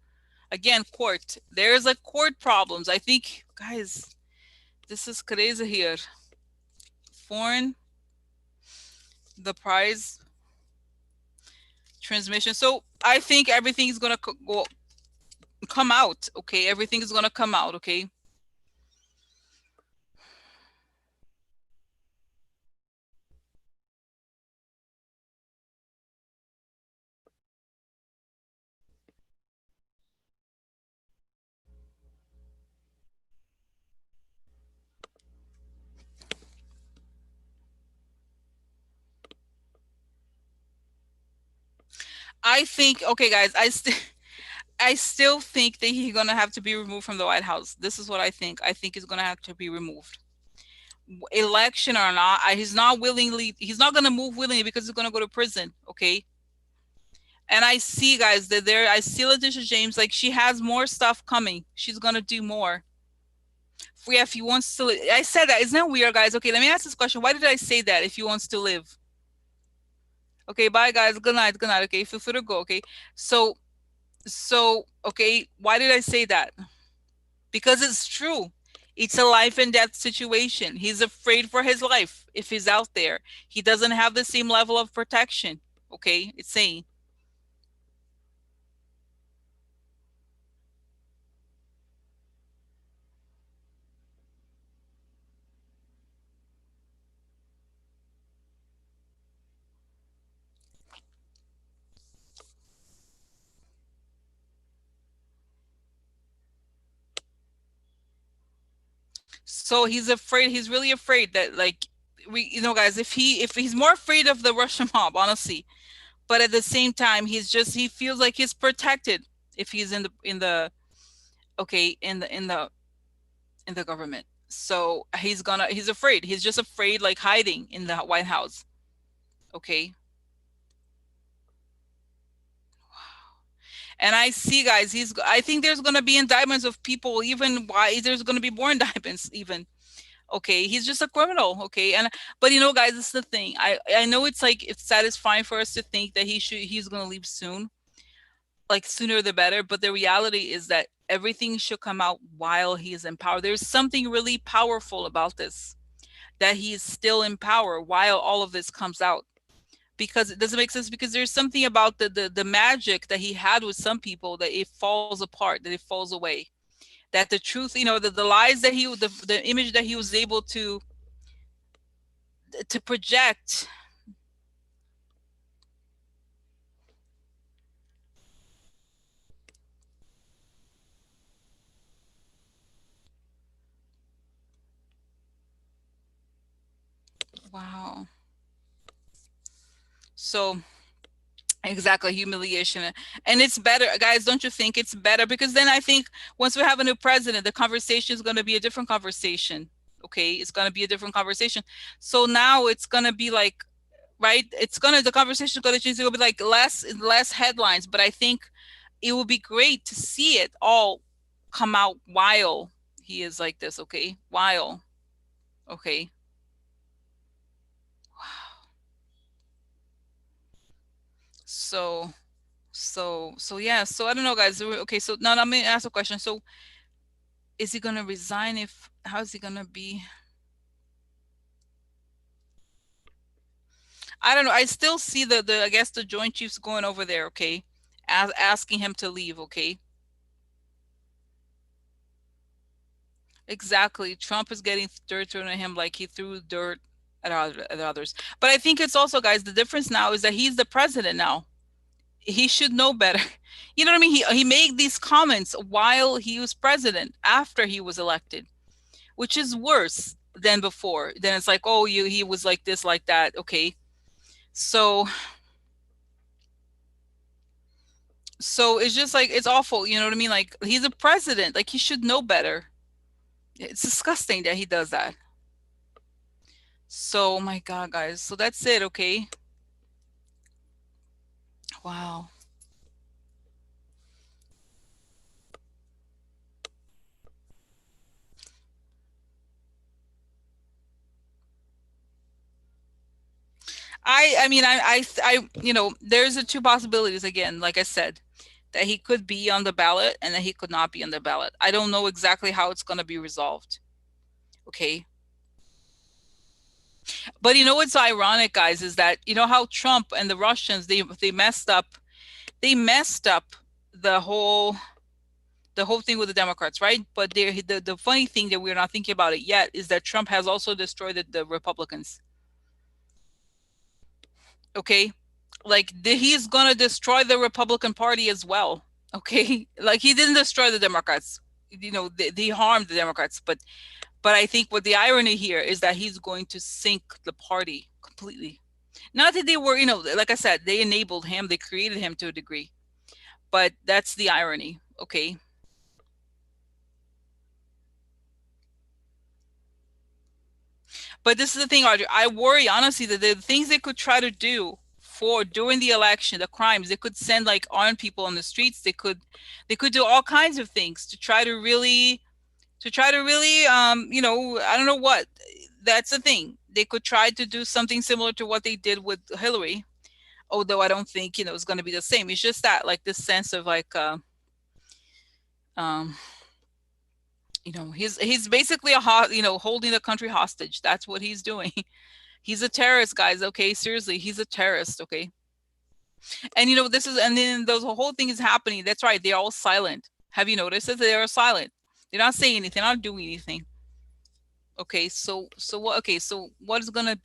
Again, court. There's like court problems. I think, guys, this is crazy here. Foreign. The prize. Transmission. So I think everything is gonna come out. Okay, everything is gonna come out. Okay. I think okay, guys. I still think that he's gonna have to be removed from the White House. This is what I think. I think he's gonna have to be removed. Election or not, he's not willingly. He's not gonna move willingly because he's gonna go to prison. Okay. And I see, guys, that there. I see Letitia James, like she has more stuff coming. She's gonna do more. Yeah, if he wants to. I said that. Isn't that weird, guys? Okay, let me ask this question. Why did I say that? If he wants to live. Okay, bye, guys. Good night. Good night. Okay, feel free to go. Okay, so okay, why did I say that? Because it's true. It's a life and death situation. He's afraid for his life if he's out there. He doesn't have the same level of protection. Okay, it's saying. So he's afraid. He's really afraid that, like, guys, if he's more afraid of the Russian mob, honestly, but at the same time, he feels like he's protected if he's okay, in the government. So he's afraid. He's just afraid, like hiding in the White House. Okay. And I see, guys, I think there's gonna be indictments of people, even why there's gonna be more indictments, even. Okay, he's just a criminal. Okay, but guys, this is the thing. I know it's like it's satisfying for us to think that he's gonna leave soon, like sooner the better. But the reality is that everything should come out while he is in power. There's something really powerful about this, that he is still in power while all of this comes out. Because it doesn't make sense, because there's something about the magic that he had with some people, that it falls apart, that it falls away, that the truth, the lies that the image that he was able to project. Wow. So exactly, humiliation. And it's better, guys, don't you think it's better? Because then I think once we have a new president, the conversation is going to be a different conversation. Okay, it's going to be a different conversation. So now it's going to be like, right, the conversation is going to change. It will be like less headlines, but I think it will be great to see it all come out while he is like this. Okay, while. Okay. So yeah, so I don't know, guys. Okay, so now I'm gonna ask a question. So is he gonna resign? If How is he gonna be? I don't know. I still see the I guess the Joint Chiefs going over there. Okay, asking him to leave. Okay, exactly. Trump is getting dirt thrown at him like he threw dirt at others. But I think it's also, guys, the difference now is that he's the president now. He should know better. You know what I mean? He made these comments while he was president, after he was elected, which is worse than before. Then it's like, oh, he was like this, like that. Okay. So it's just like, it's awful. You know what I mean? Like, he's a president. Like, he should know better. It's disgusting that he does that. So, oh my God, guys. So that's it. Okay. Wow. I mean, there's the two possibilities again, like I said, that he could be on the ballot and that he could not be on the ballot. I don't know exactly how it's going to be resolved. Okay. But what's ironic, guys, is that how Trump and the Russians, they messed up the whole thing with the Democrats, right? But the funny thing that we're not thinking about it yet is that Trump has also destroyed the Republicans. Okay, like he's gonna destroy the Republican Party as well. Okay, like he didn't destroy the Democrats. They harmed the Democrats, but I think what the irony here is that he's going to sink the party completely. Not that they were, like I said, they enabled him, they created him to a degree, But that's the irony, okay? But this is the thing, Audrey. I worry honestly that the things they could try to do for during the election, the crimes, they could send like armed people on the streets. They could do all kinds of things to try to really I don't know what. That's the thing. They could try to do something similar to what they did with Hillary, although I don't think it's going to be the same. It's just that like this sense of like um he's basically holding the country hostage. That's what he's doing. He's a terrorist, guys. Okay, seriously, he's a terrorist. Okay, and and then the whole thing is happening. That's right. They're all silent. Have you noticed that they are silent? They're not saying anything. They're not doing anything. Okay, so what? Okay, so what's gonna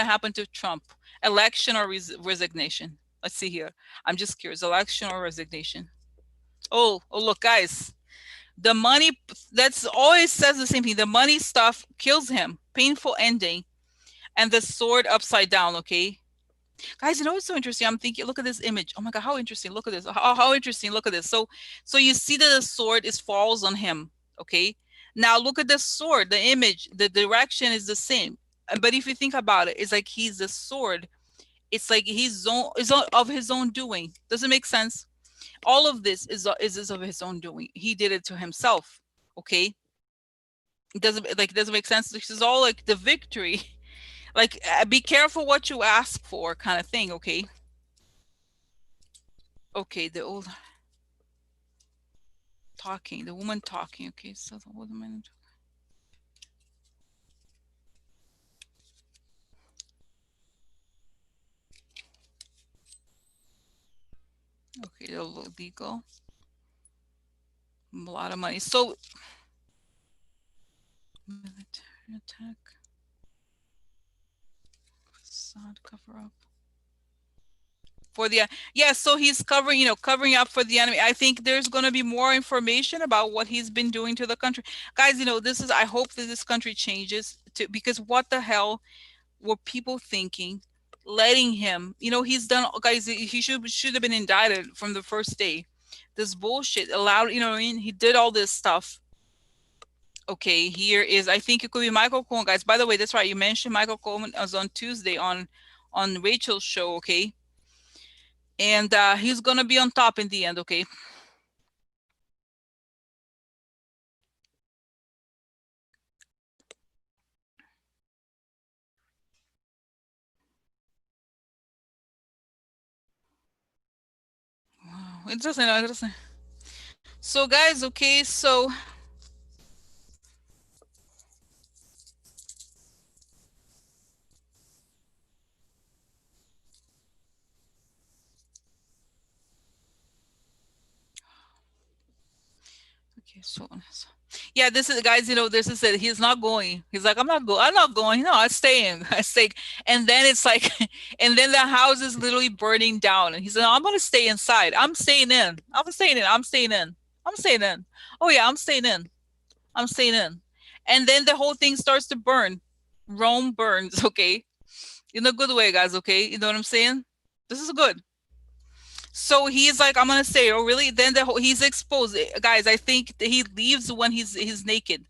happen to Trump? Election or resignation? Let's see here. I'm just curious. Election or resignation? Oh, look, guys. The money, that's always says the same thing. The money stuff kills him. Painful ending. And the sword upside down, okay? Guys, what's so interesting? I'm thinking, look at this image. Oh my God, how interesting. Look at this. How interesting. Look at this. So you see that the sword is falls on him, okay? Now look at the sword, the image, the direction is the same. But if you think about it, it's like he's the sword. It's like of his own doing. Does it make sense? All of this is of his own doing. He did it to himself, okay? It doesn't make sense. This is all like the victory. Like, be careful what you ask for, kind of thing. Okay. Okay. The woman talking. Okay. So the woman. Okay. The legal. A lot of money. So military attack. Facade cover up. For the yeah, so he's covering up for the enemy. I think there's going to be more information about what he's been doing to the country, guys. I hope that this country changes because what the hell were people thinking, letting him, he's done, guys, he should have been indicted from the first day. This bullshit allowed, what I mean, he did all this stuff. Okay, here is, I think it could be Michael Cohen, guys. By the way, that's right, you mentioned Michael Cohen was on Tuesday on Rachel's show. Okay, and he's gonna be on top in the end. Okay. Wow, interesting. So guys, okay, so okay, so yeah, this is, guys, this is it. He's not going. He's like, I'm not going. No, I'm staying. I stay. And then it's like, and then the house is literally burning down. And he's like, no, I'm gonna stay inside. I'm staying in. I'm staying in. I'm staying in. I'm staying in. Oh yeah, I'm staying in. I'm staying in. And then the whole thing starts to burn. Rome burns, okay? In a good way, guys, okay? You know what I'm saying? This is good. So he's like, I'm gonna stay. Oh, really? Then he's exposed, guys. I think that he leaves when he's naked.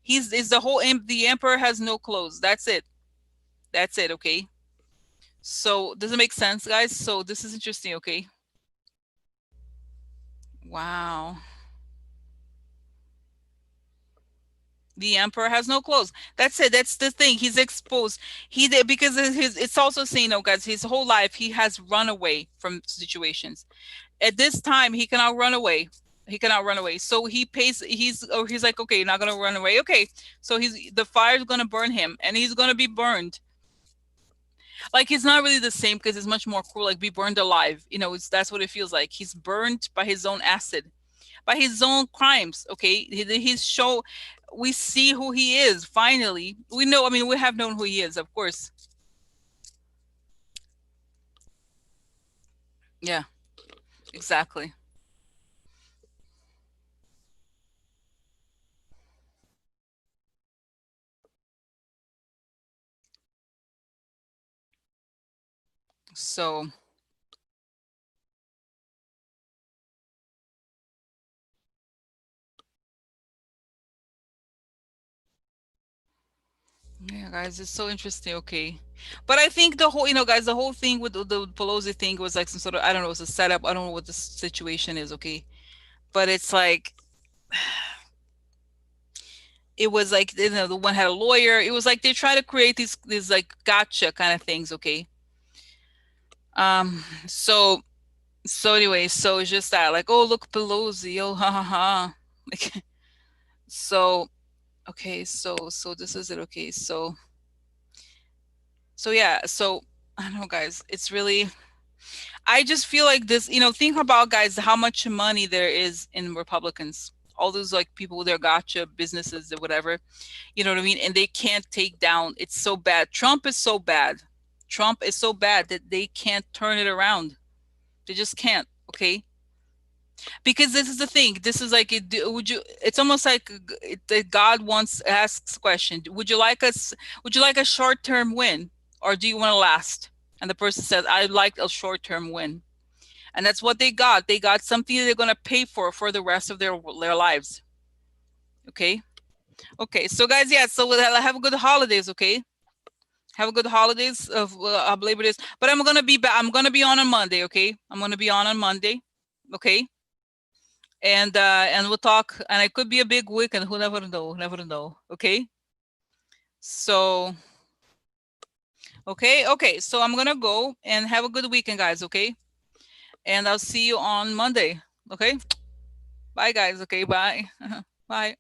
He's is the whole the emperor has no clothes. That's it. That's it. Okay. So does it make sense, guys? So this is interesting. Okay. Wow. The emperor has no clothes. That's it. That's the thing. He's exposed. He did because it's also saying, no, guys, his whole life he has run away from situations. At this time, he cannot run away. He cannot run away. So he pays. He's like, okay, you're not gonna run away. Okay. So the fire's gonna burn him, and he's gonna be burned. Like, it's not really the same because it's much more cruel. Like, be burned alive. That's what it feels like. He's burned by his own acid, by his own crimes. Okay, his show. We see who he is. Finally, we know. I mean, we have known who he is, of course. Yeah, exactly. So Yeah, guys, it's so interesting. Okay. But I think the whole, guys, the whole thing with the Pelosi thing was like some sort of, I don't know, it was a setup. I don't know what the situation is. Okay. But it's like, it was like, the one had a lawyer. It was like they try to create these like gotcha kind of things. Okay. So, anyway, so it's just that, like, oh, look, Pelosi. Oh, ha, ha, ha. Like, so, okay. So this is it. Okay. So yeah. So, I don't know, guys. It's really, I just feel like this, think about, guys, how much money there is in Republicans. All those like people with their gotcha businesses or whatever, you know what I mean? And they can't take down. It's so bad. Trump is so bad. Trump is so bad that they can't turn it around. They just can't. Okay. Because this is the thing. This is like, would you? It's almost like that God wants asks question. Would you like a short term win, or do you want to last? And the person says, I like a short term win. And that's what they got. They got something that they're going to pay for the rest of their lives. Okay. Okay. So, guys, yeah. So have a good holidays. Okay. Have a good holidays of Labor Days. But I'm gonna be back. I'm gonna be on Monday. Okay. I'm gonna be on Monday. Okay. And we'll talk. And it could be a big weekend. Who never know? Never know. Okay. So okay. Okay. So I'm gonna go and have a good weekend, guys. Okay. And I'll see you on Monday. Okay. Bye, guys. Okay. Bye. Bye.